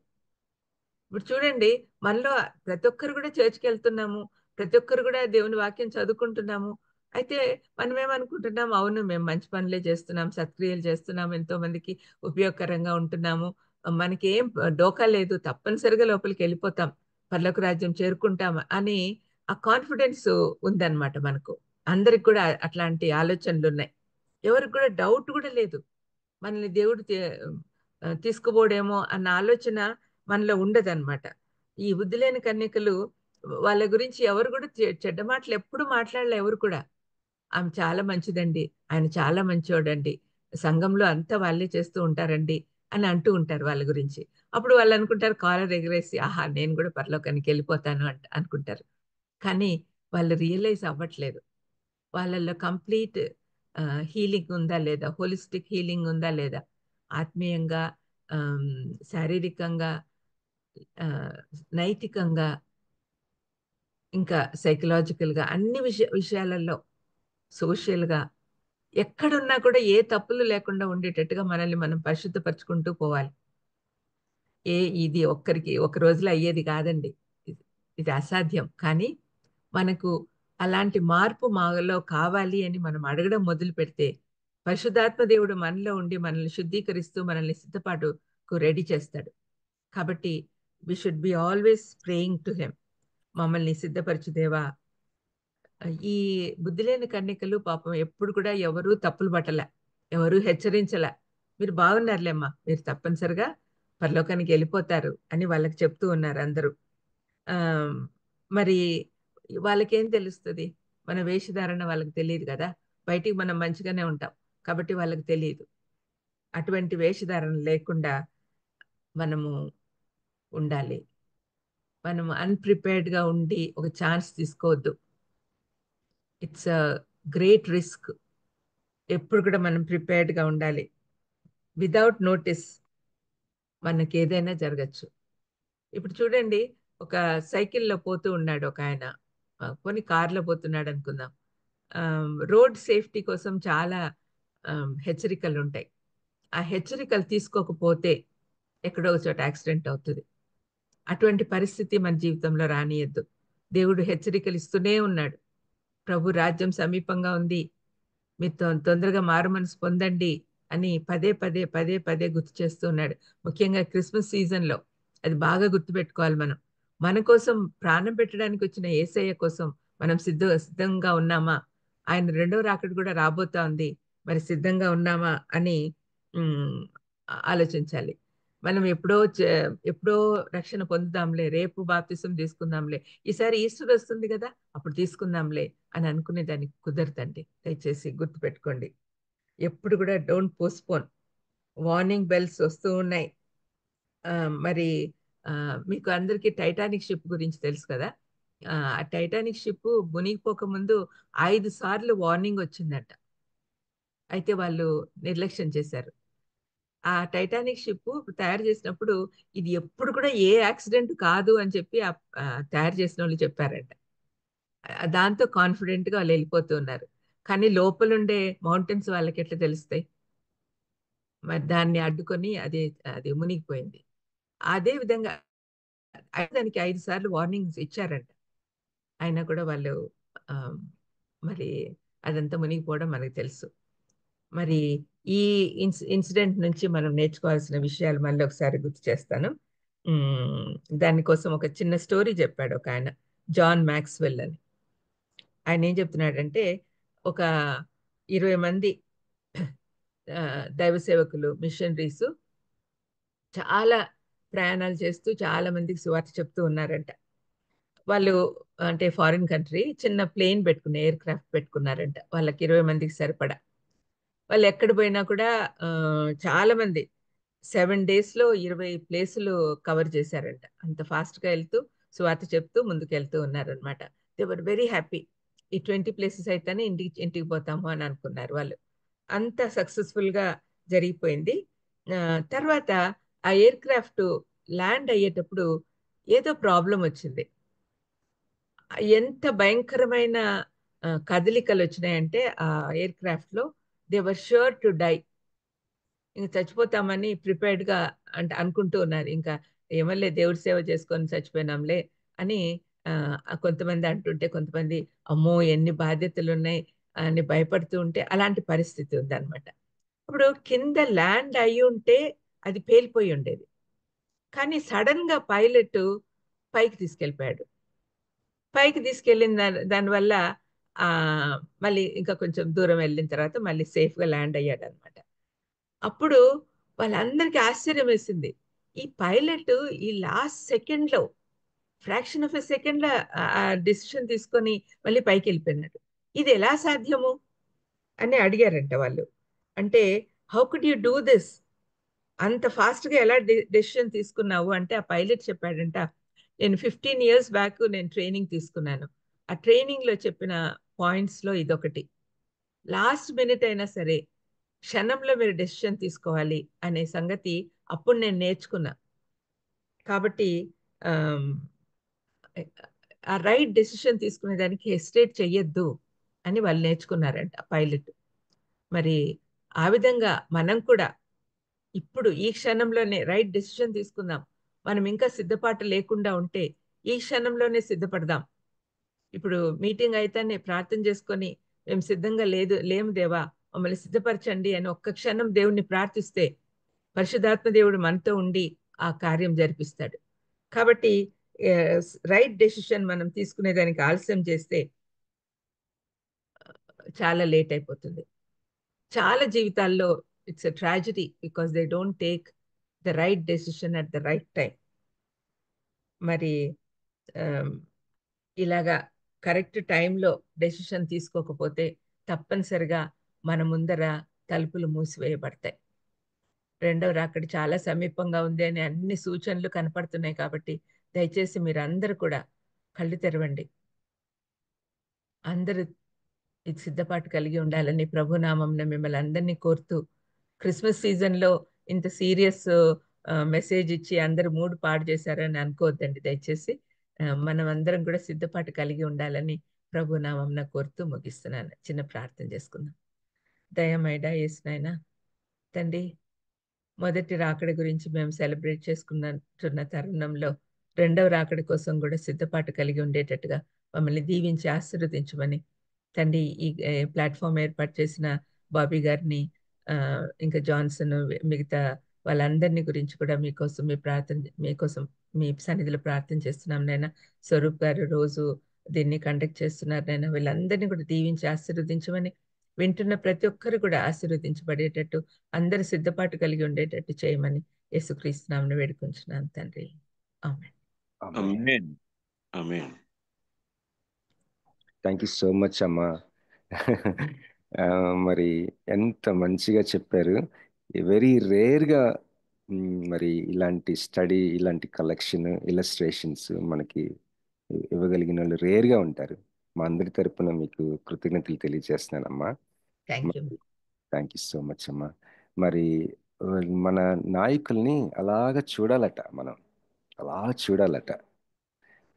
ఇప్పుడు చూడండి, మనలో ప్రతి ఒక్కరు కూడా చర్చ్‌కెళ్తున్నాము. ప్రతి ఒక్కరు కూడా దేవుని వాక్యం చదువుకుంటున్నాము. అయితే మనమేమనుకుంటున్నాం, అవును మేము మంచి పనులే చేస్తున్నాం, సత్క్రియలు చేస్తున్నాం, ఎంతో మందికి ఉపయోగకరంగా ఉంటున్నాము. మనకేం డోకా లేదు. తప్పనిసరిగా లోపలికెళ్ళిపోతాం. పరలోక రాజ్యం చేరుకుంటాం అని ఆ కాన్ఫిడెన్స్ ఉందన్నమాట మనకు. అందరికి కూడా అట్లాంటి ఆలోచనలున్నాయి. ఎవరికి కూడా డౌట్ కూడా లేదు. మనల్ని దేవుడు తీసుకుపోడేమో అన్న ఆలోచన మనలో ఉండదనమాట. ఈ బుద్ధిలేని కన్యకలు వాళ్ళ గురించి ఎవరు కూడా చెడ్డ మాటలు ఎప్పుడు మాట్లాడలే ఎవరు కూడా. ఆమె చాలా మంచిదండి, ఆయన చాలా మంచోడండి, సంఘంలో అంతా వాళ్ళే చేస్తూ ఉంటారండి అని అంటూ ఉంటారు వాళ్ళ గురించి. అప్పుడు వాళ్ళు అనుకుంటారు కాలర్ ఎగరేసి, ఆహా! నేను కూడా పరలోకానికి వెళ్ళిపోతాను అనుకుంటారు. కానీ వాళ్ళు రియలైజ్ అవ్వట్లేదు. వాళ్ళలో కంప్లీట్ హీలింగ్ ఉందా లేదా? హోలిస్టిక్ హీలింగ్ ఉందా లేదా? ఆత్మీయంగా, ఆహ్, శారీరకంగా, ఆహ్, నైతికంగా, ఇంకా సైకలాజికల్‌గా అన్ని విషయాలలో, సోషల్‌గా ఎక్కడున్నా కూడా ఏ తప్పులు లేకుండా ఉండేటట్టుగా మనల్ని మనం పరిశుద్ధపరుచుకుంటూ పోవాలి. ఇది ఒక్కరికి ఒక రోజులో అయ్యేది కాదండి. ఇది ఇది అసాధ్యం. కానీ మనకు అలాంటి మార్పు మాలో కావాలి అని మనం అడగడం మొదలుపెడితే, పరిశుద్ధాత్మ దేవుడు మనలో ఉండి మనల్ని శుద్ధీకరిస్తూ మనల్ని సిద్ధపాటుకు రెడీ చేస్తాడు. కాబట్టి we should be always praying to him. మమ్మల్ని సిద్ధపరచు దేవా. ఈ బుద్ధిలేని కన్యకలు పాపం ఎప్పుడు కూడా ఎవరు తప్పులు పట్టలే. ఎవరు హెచ్చరించలే. మీరు బాగున్నారులేమ్మా, మీరు తప్పనిసరిగా పరలోకానికి ఎళ్ళిపోతారు అని వాళ్ళకి చెప్తూ ఉన్నారు అందరూ. ఆహ్, మరి వాళ్ళకేం తెలుస్తది? మన వేషధారణ వాళ్ళకి తెలీదు గదా! బయటికి మనం మంచిగానే ఉంటాం. కాబట్టి వాళ్ళకి తెలీదు. అటువంటి వేషధారణ లేకుండా మనము ఉండాలి. మనం అన్‌ప్రిపేర్డ్‌గా ఉండి ఒక ఛాన్స్ తీసుకోవద్దు. It's a great risk. ఎప్పుడు కూడా మనం ప్రిపేర్డ్‌గా ఉండాలి. వితౌట్ నోటీస్ మనకేదైనా జరగొచ్చు. ఇప్పుడు చూడండి, ఒక సైకిల్‌లో పోతూ ఉన్నాడు ఒకాయన. పోనీ కార్‌లో పోతున్నాడనుకుందాం. రోడ్ సేఫ్టీ కోసం చాలా హెచ్చరికలుంటాయి. ఆ హెచ్చరికలు తీసుకోకపోతే ఎక్కడో ఒక చోట యాక్సిడెంట్ అవుతది. అటువంటి పరిస్థితి మన జీవితంలో రానీయొద్దు. దేవుడు హెచ్చరికలు ఇస్తూనే ఉన్నాడు. ప్రభు రాజ్యం సమీపంగా ఉంది. మీరు తొందరగా మారుమనసు పొందండి అని పదే, పదే, పదే, పదే గుర్తు చేస్తూ ఉన్నాడు. ముఖ్యంగా క్రిస్మస్ సీజన్‌లో అది బాగా గుర్తుపెట్టుకోవాలి మనం. మన కోసం ప్రాణం పెట్టడానికి వచ్చిన యేసయ్య కోసం మనం సిద్ధంగా ఉన్నామా? ఆయన రెండో రాకడ కూడా రాబోతా ఉంది. మరి సిద్ధంగా ఉన్నామా అని హ్మ్. ఆలోచించాలి. మనం ఎప్పుడో రక్షణ పొందుదాంలే, రేపు బాప్తిసం తీసుకుందాంలే, ఈసారి ఈస్టర్ వస్తుంది గదా! అప్పుడు తీసుకుందాంలే అని అనుకునే దానికి కుదరదండి. దయచేసి గుర్తుపెట్టుకోండి. ఎప్పుడు కూడా డోంట్ పోస్ట్‌పోన్. వార్నింగ్ బెల్స్ వస్తూ ఉన్నాయి. మరి మీకు అందరికీ 'టైటానిక్' షిప్ గురించి తెలుసు కదా! ఆ 'టైటానిక్' షిప్ మునిగిపోకముందు 5 సార్లు వార్నింగ్ వచ్చిందంట. అయితే వాళ్ళు నిర్లక్ష్యం చేశారు. ఆ 'టైటానిక్' షిప్ తయారు చేసినప్పుడు ఇది ఎప్పుడు కూడా ఏ యాక్సిడెంట్ కాదు అని చెప్పి తయారు చేసినోళ్ళు చెప్పారంట. దాంతో కాన్ఫిడెంట్‌గా వాళ్ళెళ్ళిపోతూ ఉన్నారు. కానీ లోపలుండే మౌంటైన్స్ వాళ్ళకెట్లా తెలుస్తాయి? మరి దాన్ని అడ్డుకొని అది మునిగిపోయింది. అదే విధంగా దానికి 5 సార్లు వార్నింగ్స్ ఇచ్చారంట. అయినా కూడా వాళ్ళు ఆహ్, మరి అదంతా మునిగిపోవడం మనకు తెలుసు. మరి ఈ ఇన్సిడెంట్ నుంచి మనం నేర్చుకోవాల్సిన విషయాలు మళ్ళీ ఒకసారి గుర్తు చేస్తాను. హ్మ్. దాని కోసం ఒక చిన్న స్టోరీ చెప్పాడు ఒకాయన. జాన్ మాక్స్‌వెల్ అని. ఆయనేం చెప్తున్నాడంటే, ఒక 20 మంది దైవ సేవకులు, మిషనరీసు చాలా ప్రయాణాలు చేస్తూ చాలా మందికి సువార్త చెప్తూ ఉన్నారంట. వాళ్ళు అంటే ఫారిన్ కంట్రీ చిన్న ప్లేన్ ఎయిర్ క్రాఫ్ట్ పెట్టుకున్నారంట. వాళ్ళకి 20 మందికి సరిపడా. వాళ్ళెక్కడ పోయినా కూడా చాలా మంది 7 డేస్‌లో 20 ప్లేసులు కవర్ చేశారంట. అంత ఫాస్ట్‌గా ఎళ్తూ సువార్త చెప్తూ ముందుకెళ్తూ ఉన్నారనమాట. They were very happy. ఈ 20 ప్లేసెస్ అయితేనే ఇంటికి పోతాము అని అనుకున్నారు వాళ్ళు. అంత సక్సెస్‌ఫుల్‌గా జరిగిపోయింది. తర్వాత ఆ ఎయిర్ క్రాఫ్ట్ ల్యాండ్ అయ్యేటప్పుడు ఏదో ప్రాబ్లమ్ వచ్చింది. ఎంత భయంకరమైన కదలికలొచ్చినాయంటే ఆ ఎయిర్ క్రాఫ్ట్‌లో they were sure to die. ఇంక చచ్చిపోతామని ప్రిపేర్డ్‌గా అనుకుంటూ ఉన్నారు. ఇంకా ఏమోలే దేవుడి సేవ చేసుకొని చచ్చిపోయినాంలే అని కొంతమంది అంటుంటే, కొంతమంది అమ్మో! ఎన్ని బాధ్యతలున్నాయి అని భయపడుతూ ఉంటే అలాంటి పరిస్థితి ఉందన్నమాట. ఇప్పుడు కింద ల్యాండ్ అయ్యుంటే అది పేలిపోయి ఉండేది. కానీ సడెన్‌గా పైలట్ పైకి తీసుకెళ్ళిపోయాడు. పైకి తీసుకెళ్ళిన దానివల్ల మళ్ళీ ఇంకా కొంచెం దూరం వెళ్ళిన తర్వాత మళ్ళీ సేఫ్‌గా ల్యాండ్ అయ్యాడన్నమాట. అప్పుడు వాళ్ళందరికీ ఆశ్చర్యమేసింది. ఈ పైలట్ ఈ లాస్ట్ సెకండ్‌లో ఫ్రాక్షన్ ఆఫ్ ఎ సెకండ్ లో ఆ డిసిషన్ తీసుకొని మళ్ళీ పైకి వెళ్ళిపోయినాడు. ఇది ఎలా సాధ్యము అని అడిగారంట వాళ్ళు. అంటే how could you do this, అంత ఫాస్ట్ గా ఎలా డెసిషన్ తీసుకున్నావు అంటే ఆ పైలట్ చెప్పాడంట, నేను 15 years బ్యాక్ నేను ట్రైనింగ్ తీసుకున్నాను. ఆ ట్రైనింగ్ లో చెప్పిన పాయింట్స్ లో ఇదొకటి. లాస్ట్ మినిట్ అయినా సరే క్షణంలో మీరు డెసిషన్ తీసుకోవాలి అనే సంగతి అప్పుడు నేను నేర్చుకున్నా. కాబట్టి ఆమ్, ఆ రైట్ డెసిషన్ తీసుకునే దానికి హెసిటేట్ చెయ్యొద్దు అని వాళ్ళు నేర్చుకున్నారంట పైలట్. మరి ఆ విధంగా మనం కూడా ఇప్పుడు ఈ క్షణంలోనే రైట్ డెసిషన్ తీసుకుందాం. మనం ఇంకా సిద్ధపాటు లేకుండా ఉంటే ఈ క్షణంలోనే సిద్ధపడదాం. ఇప్పుడు మీటింగ్ అయితేనే ప్రార్థన చేసుకొని మేము సిద్ధంగా లేము దేవా మమ్మల్ని సిద్ధపరచండి అని ఒక్క క్షణం దేవుణ్ణి ప్రార్థిస్తే పరిశుద్ధాత్మ దేవుడు మనతో ఉండి ఆ కార్యం జరిపిస్తాడు. కాబట్టి రైట్ డెసిషన్ మనం తీసుకునేదానికి ఆలస్యం చేస్తే చాలా లేట్ అయిపోతుంది. చాలా జీవితాల్లో it's a tragedy because they don't take the right decision at the right time. మరి ఆమ్, ఇలాగా కరెక్ట్ టైంలో డెసిషన్ తీసుకోకపోతే తప్పనిసరిగా మన ముందర తలుపులు మూసివేయబడతాయి. రెండవ రాకడ చాలా సమీపంగా ఉంది అని అన్ని సూచనలు కనపడుతున్నాయి. కాబట్టి దయచేసి మీరు అందరూ కూడా కళ్ళు తెరవండి. అందరూ ఇది సిద్ధపాటు కలిగి ఉండాలని ప్రభునామంన మిమ్మల్ని అందరినీ కోరుతూ, క్రిస్మస్ సీజన్లో ఇంత సీరియస్ మెసేజ్ ఇచ్చి అందరూ మూడ్ పాడు చేశారని అనుకోవద్దండి దయచేసి. మనం అందరం కూడా సిద్ధపాటు కలిగి ఉండాలని ప్రభునామంన కోరుతూ ముగిస్తున్నాను. చిన్న ప్రార్థన చేసుకుందాం. దయమైడా యేసునాయనా తండ్రి, మొదటి రాకడ గురించి మేము సెలబ్రేట్ చేసుకున్న తరుణంలో రెండవ రాకడ కోసం కూడా సిద్ధపాటు కలిగి ఉండేటట్టుగా మమ్మల్ని దీవించి ఆశీర్వదించమని తండ్రి, ఈ ప్లాట్ఫామ్ ఏర్పాటు చేసిన బాబీ గారిని, ఇంకా జాన్సన్, మిగతా వాళ్ళందరినీ గురించి కూడా మీకోసం మీ సన్నిధిలో ప్రార్థన చేస్తున్నాం నైనా. స్వరూప్ గారు రోజు దీన్ని కండక్ట్ చేస్తున్నారు నైనా. వీళ్ళందరినీ కూడా దీవించి ఆశీర్వదించమని, వింటున్న ప్రతి ఒక్కరు కూడా ఆశీర్వదించబడేటట్టు అందరు సిద్ధపాటు కలిగి ఉండేటట్టు చేయమని యేసుక్రీస్తు నామమున వేడుకుంటున్నాను తండ్రి. ఆమేన్. ఆమేన్. ఆమేన్. థ్యాంక్ యూ సో మచ్ అమ్మా. మరి ఎంత మంచిగా చెప్పారు. వెరీ రేర్గా మరి ఇలాంటి స్టడీ, ఇలాంటి కలెక్షన్, ఇలస్ట్రేషన్స్ మనకి ఇవ్వగలిగిన వాళ్ళు రేర్గా ఉంటారు. మా అందరి తరపున మీకు కృతజ్ఞతలు తెలియజేస్తున్నానమ్మా. Thank you. Thank you so much అమ్మా. మరి మన నాయకుల్ని అలాగా చూడాలట, మనం అలా చూడాలట.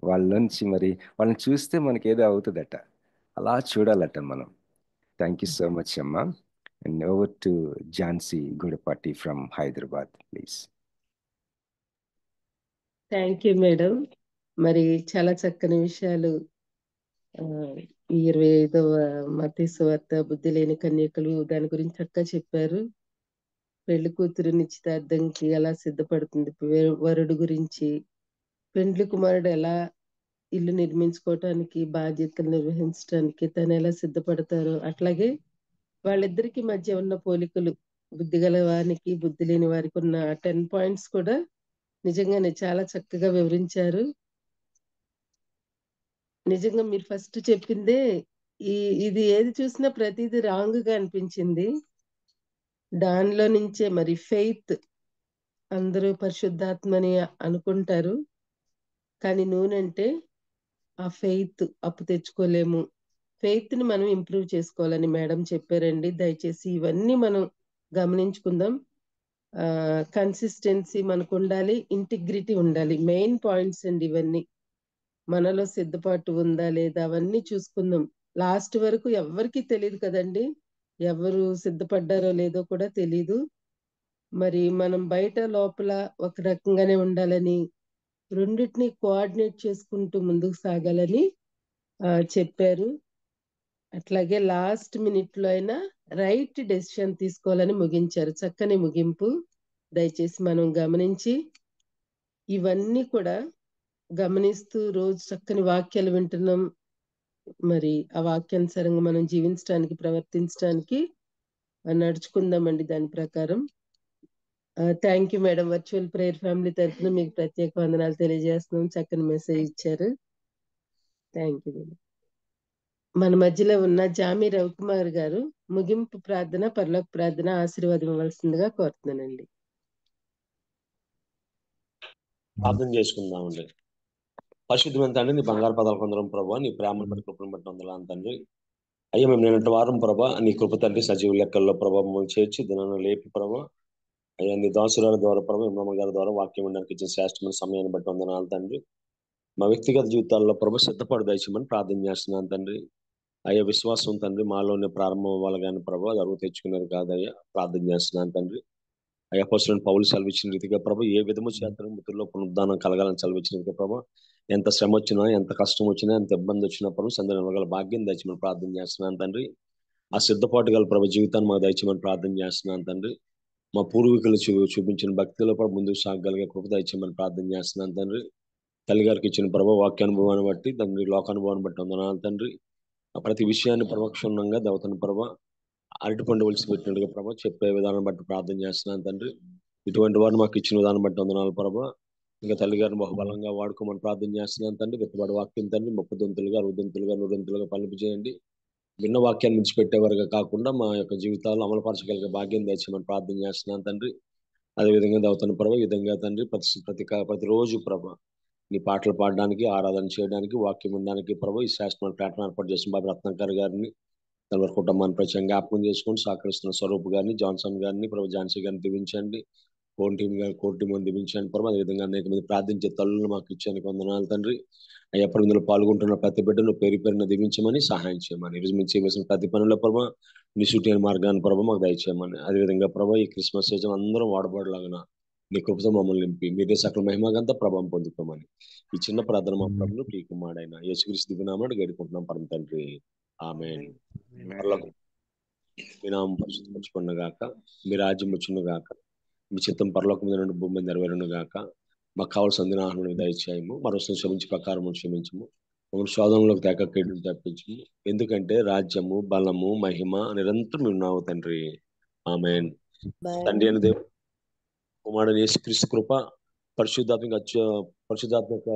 వాళ్ళలోంచి మరి వాళ్ళని చూస్తే మనకి ఏదో అవుతుందట, అలా చూడాలట మనం. థ్యాంక్ యూ సో మచ్ అమ్మా. And over to Jhansi Gudapati from Hyderabad please. Thank you madam. మరి చాలా చక్కని విషయాలు ఈ 25వ మత్తయి సువార్త బుద్ధి లేని కన్యకలు దాని గురించి చక్కగా చెప్పారు. పెళ్లి కూతురు నిశ్చితార్థంకి ఎలా సిద్ధపడుతుంది, వరుడు గురించి, పెండ్లి కుమారుడు ఎలా ఇల్లు నిర్మించుకోవటానికి, బాధ్యతలు నిర్వహించడానికి తను ఎలా సిద్ధపడతారో, అట్లాగే వాళ్ళిద్దరికి మధ్య ఉన్న పోలికలు, బుద్ధి గల వారికి బుద్ధి లేని వారికి ఉన్న 10 points కూడా నిజంగానే చాలా చక్కగా వివరించారు. నిజంగా మీరు ఫస్ట్ చెప్పిందే ఇది ఏది చూసినా ప్రతిదీ రాంగ్ గా అనిపించింది. దానిలో నుంచే మరి ఫెయిత్, అందరూ పరిశుద్ధాత్మని అనుకుంటారు కానీ నూనంటే ఆ ఫెయిత్ అప్పు తెచ్చుకోలేము. ఫెయిత్ ని మనం ఇంప్రూవ్ చేసుకోవాలని మేడం చెప్పారండి. దయచేసి ఇవన్నీ మనం గమనించుకుందాం. కన్సిస్టెన్సీ మనకు ఉండాలి, ఇంటిగ్రిటీ ఉండాలి. మెయిన్ పాయింట్స్ అండి ఇవన్నీ. మనలో సిద్ధపాటు ఉందా లేదా అవన్నీ చూసుకుందాం. లాస్ట్ వరకు ఎవరికి తెలియదు కదండి, ఎవరు సిద్ధపడ్డారో లేదో కూడా తెలీదు. మరి మనం బయట లోపల ఒక రకంగానే ఉండాలని, రెండింటిని కోఆర్డినేట్ చేసుకుంటూ ముందుకు సాగాలని చెప్పారు. అట్లాగే లాస్ట్ మినిట్ లో అయినా రైట్ డెసిషన్ తీసుకోవాలని ముగించారు. చక్కని ముగింపు. దయచేసి మనం గమనించి ఇవన్నీ కూడా గమనిస్తూ రోజు చక్కని వాక్యాలు వింటున్నాం. మరి ఆ వాక్యానుసారంగా మనం జీవించడానికి, ప్రవర్తించడానికి నడుచుకుందామండి దాని ప్రకారం. Thank you madam. Virtual prayer family తరఫున మీకు ప్రత్యేక వందనాలు తెలియజేస్తున్నాం. చక్కని మెసేజ్ ఇచ్చారు. Thank you madam. మన మధ్యలో ఉన్న జామి రవికుమార్ గారు ముగింపు ప్రార్థన, పరలోక ప్రార్థన ఆశీర్వాదం ఇవ్వాల్సిందిగా కోరుతున్నానండి. ప్రార్థన చేసుకుందామండి. పరిశుద్ధమైన తండ్రి, నీ బంగారు పదాలు కొందరం ప్రభా, నీ ప్రేమను బట్టి కృపను బట్టి వందనాలు తండ్రి. అయ్యా మేము నిన్నటి వారం ప్రభా నీ కృప తండ్రి సజీవ లెక్కల్లో ప్రభా మమ్మల్ని చేర్చి దినాన్ని లేపి ప్రభా అయ్యా నీ దాసురాల ద్వారా ప్రభా ఇమ్మ గారి ద్వారా వాక్యం వినడానికి ఇచ్చిన శ్రేష్టమైన సమయాన్ని బట్టి వందనాలు తండ్రి. మా వ్యక్తిగత జీవితాల్లో ప్రభా సిద్ధపడి దయచేయమని ప్రార్థన చేస్తున్నాను తండ్రి. అయ్యా విశ్వాసం తండ్రి మాలోనే ప్రారంభం అవ్వాలి కానీ ప్రభా అరువు తెచ్చుకునేది కాదయ్యా, ప్రార్థన చేస్తున్నాను తండ్రి. అయ్యా అపోస్తలుడైన పౌలు సెలవిచ్చిన రీతిగా ప్రభా ఏ విధము చేతను మృతుల్లో పునరుద్ధానం కలగాలని సెలవిచ్చిన రీతిగా ప్రభా ఎంత శ్రమ వచ్చినా, ఎంత కష్టం వచ్చినా, ఎంత ఇబ్బంది వచ్చినా ప్రభు సందర్భంగా భాగ్యం దయచేయమని ప్రార్థన చేస్తున్నాను తండ్రి. ఆ సిద్ధపాటు గల ప్రభు జీవితాన్ని మాకు దయచేయమని ప్రార్థన చేస్తున్నాను తండ్రి. మా పూర్వీకులు చూపించిన భక్తిలో కూడా ముందుకు సాగగలిగే కృప దయచేయమని ప్రార్థన చేస్తున్నాను తండ్రి. తల్లి గారికి ఇచ్చిన ప్రభు వాక్యానుభవాన్ని బట్టి తండ్రి, లోకానుభవాన్ని బట్టి వందనాలు తండ్రి. ప్రతి విషయాన్ని ప్రవక్షణంగా దేవతను ప్రభా అరటిపండు ఒలిసి పెట్టినట్టుగా ప్రభా చెప్పే విధానం బట్టి ప్రార్థన చేస్తున్నాను తండ్రి. ఇటువంటి వారిని మాకు ఇచ్చిన విధానం బట్టి వందనాలు ప్రభా. ఇంకా తల్లి గారిని బహుబలంగా వాడుకోమని ప్రార్థన చేస్తున్నాను తండ్రి. విత్తబడి వాక్యం తండ్రి 30 దొంతులుగా 60 దొంతులుగా 100 దొంతులుగా పలింపు చేయండి. విన్న వాక్యాన్ని విడిచిపెట్టేవారుగా కాకుండా మా యొక్క జీవితాల్లో అమలుపరచగలిగే భాగ్యం దయచేయమని ప్రార్థన చేస్తున్నాను తండ్రి. అదేవిధంగా దేవతను ప్రభా ఈ విధంగా తండ్రి ప్రతిరోజు ప్రభా నీ పాటలు పాడడానికి, ఆరాధన చేయడానికి, వాక్యం వినడానికి ప్రభా ఈ శాస్త్రమైన ప్లాట్ఫామ్ ఏర్పాటు చేసిన బాబు రత్నాకర్ గారిని తన కుటుంబాన్ని ప్రత్యేకంగా జ్ఞాపకం చేసుకొని సహకరిస్తున్న స్వరూప్ గారిని, జాన్సన్ గారిని ప్రభు ఝాన్సీ గారిని దీవించండి. కోర్ టీం దీవించండి ప్రభు. అదేవిధంగా అనేక మంది ప్రార్థించే తల్లులు మాకు ఇచ్చానికి వందనాలు తండ్రి. ఎప్పుడు ఇందులో పాల్గొంటున్న ప్రతి బిడ్డను పేరు పేరున దీవించమని సహాయం చేయమని, ఈరోజు మేము చేయవలసిన ప్రతి పనుల ప్రభావ నిసుటి మార్గాన్ని ప్రభావ మాకు దయచేయమని, అదేవిధంగా ప్రభావ ఈ క్రిస్మస్ సీజన్ అందరం వాడబడలాగిన నీ కృపతో మమ్మల్ని నింపి మీరే సకల మహిమగంతా ప్రభావం పొందుకోమని ఈ చిన్న ప్రార్థన మా ప్రభును ప్రియకుమారుడైన యేసుక్రీస్తు దివ్యనామమున గడికుంటున్నాం పరమ తండ్రి. ఆమేన్. మీ నామం పరిశుద్ధపరచబడును గాక, మీ రాజ్యం వచ్చును గాక, మీ చిత్తం పరలోకం మీద నుండి భూమి మీద నెరవేరును గాక. మాకు కావాల్సిన దినాహారమును దయచేయము, మరోసారి క్షమించి ప్రకారం క్షమించము, మమ్మల్ని శోధనలోకి తేకీడును తప్పించము. ఎందుకంటే రాజ్యము, బలము, మహిమ నిరంతరం ఉన్నావు తండ్రి. ఆమేన్. తండ్రి అయిన దేవుడు, కుమారుడైన యేసుక్రీస్తు కృప, పరిశుద్ధాత్మక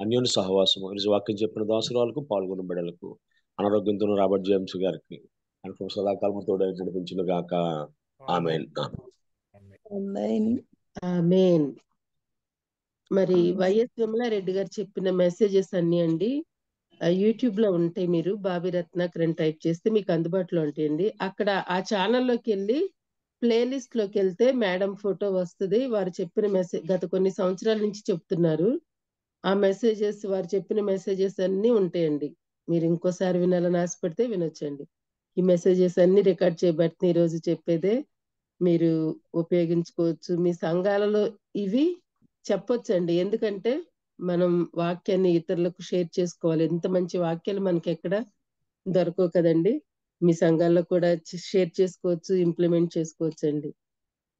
అన్యోన్య సహవాసము ఈరోజు వాక్యం చెప్పిన దాసురాలకు, పాల్గొన్న బిడ్డలకు, అనారోగ్యంతో రాబర్ట్ జేమ్స్ గారికి సదాకాలం తోడై నడిపించును గాక. ఆమేన్. ఆమేన్. మరి వైఎస్ విమలారెడ్డి గారు చెప్పిన మెసేజెస్ అన్ని అండి యూట్యూబ్ లో ఉంటాయి. మీరు బాబీ రత్నాకర్ అని టైప్ చేస్తే మీకు అందుబాటులో ఉంటాయండి. అక్కడ ఆ ఛానల్లోకి వెళ్ళి ప్లేలిస్ట్ లోకి వెళ్తే మేడం ఫోటో వస్తుంది. వారు చెప్పిన మెసేజ్ గత కొన్ని సంవత్సరాల నుంచి చెప్తున్నారు. ఆ మెసేజెస్, వారు చెప్పిన మెసేజెస్ అన్ని ఉంటాయండి. మీరు ఇంకోసారి వినాలని ఆశపడితే వినొచ్చండి. ఈ మెసేజెస్ అన్ని రికార్డ్ చేయబట్టి ఈ రోజు చెప్పేదే మీరు ఉపయోగించుకోవచ్చు. మీ సంఘాలలో ఇవి చెప్పొచ్చండి. ఎందుకంటే మనం వాక్యాన్ని ఇతరులకు షేర్ చేసుకోవాలి. ఎంత మంచి వాక్యాలు మనకి ఎక్కడ దొరకవు కదండి. మీ సంఘాల్లో కూడా షేర్ చేసుకోవచ్చు, ఇంప్లిమెంట్ చేసుకోవచ్చు అండి.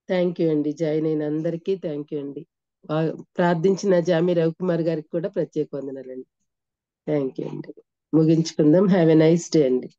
థ్యాంక్ యూ అండి. జాయిన్ అయిన అందరికీ థ్యాంక్ యూ అండి. ప్రార్థించిన జామి రవికుమార్ గారికి కూడా ప్రత్యేక వందనాలండి. థ్యాంక్ యూ అండి. ముగించుకుందాం. హ్యావ్ ఎ నైస్ డే అండి.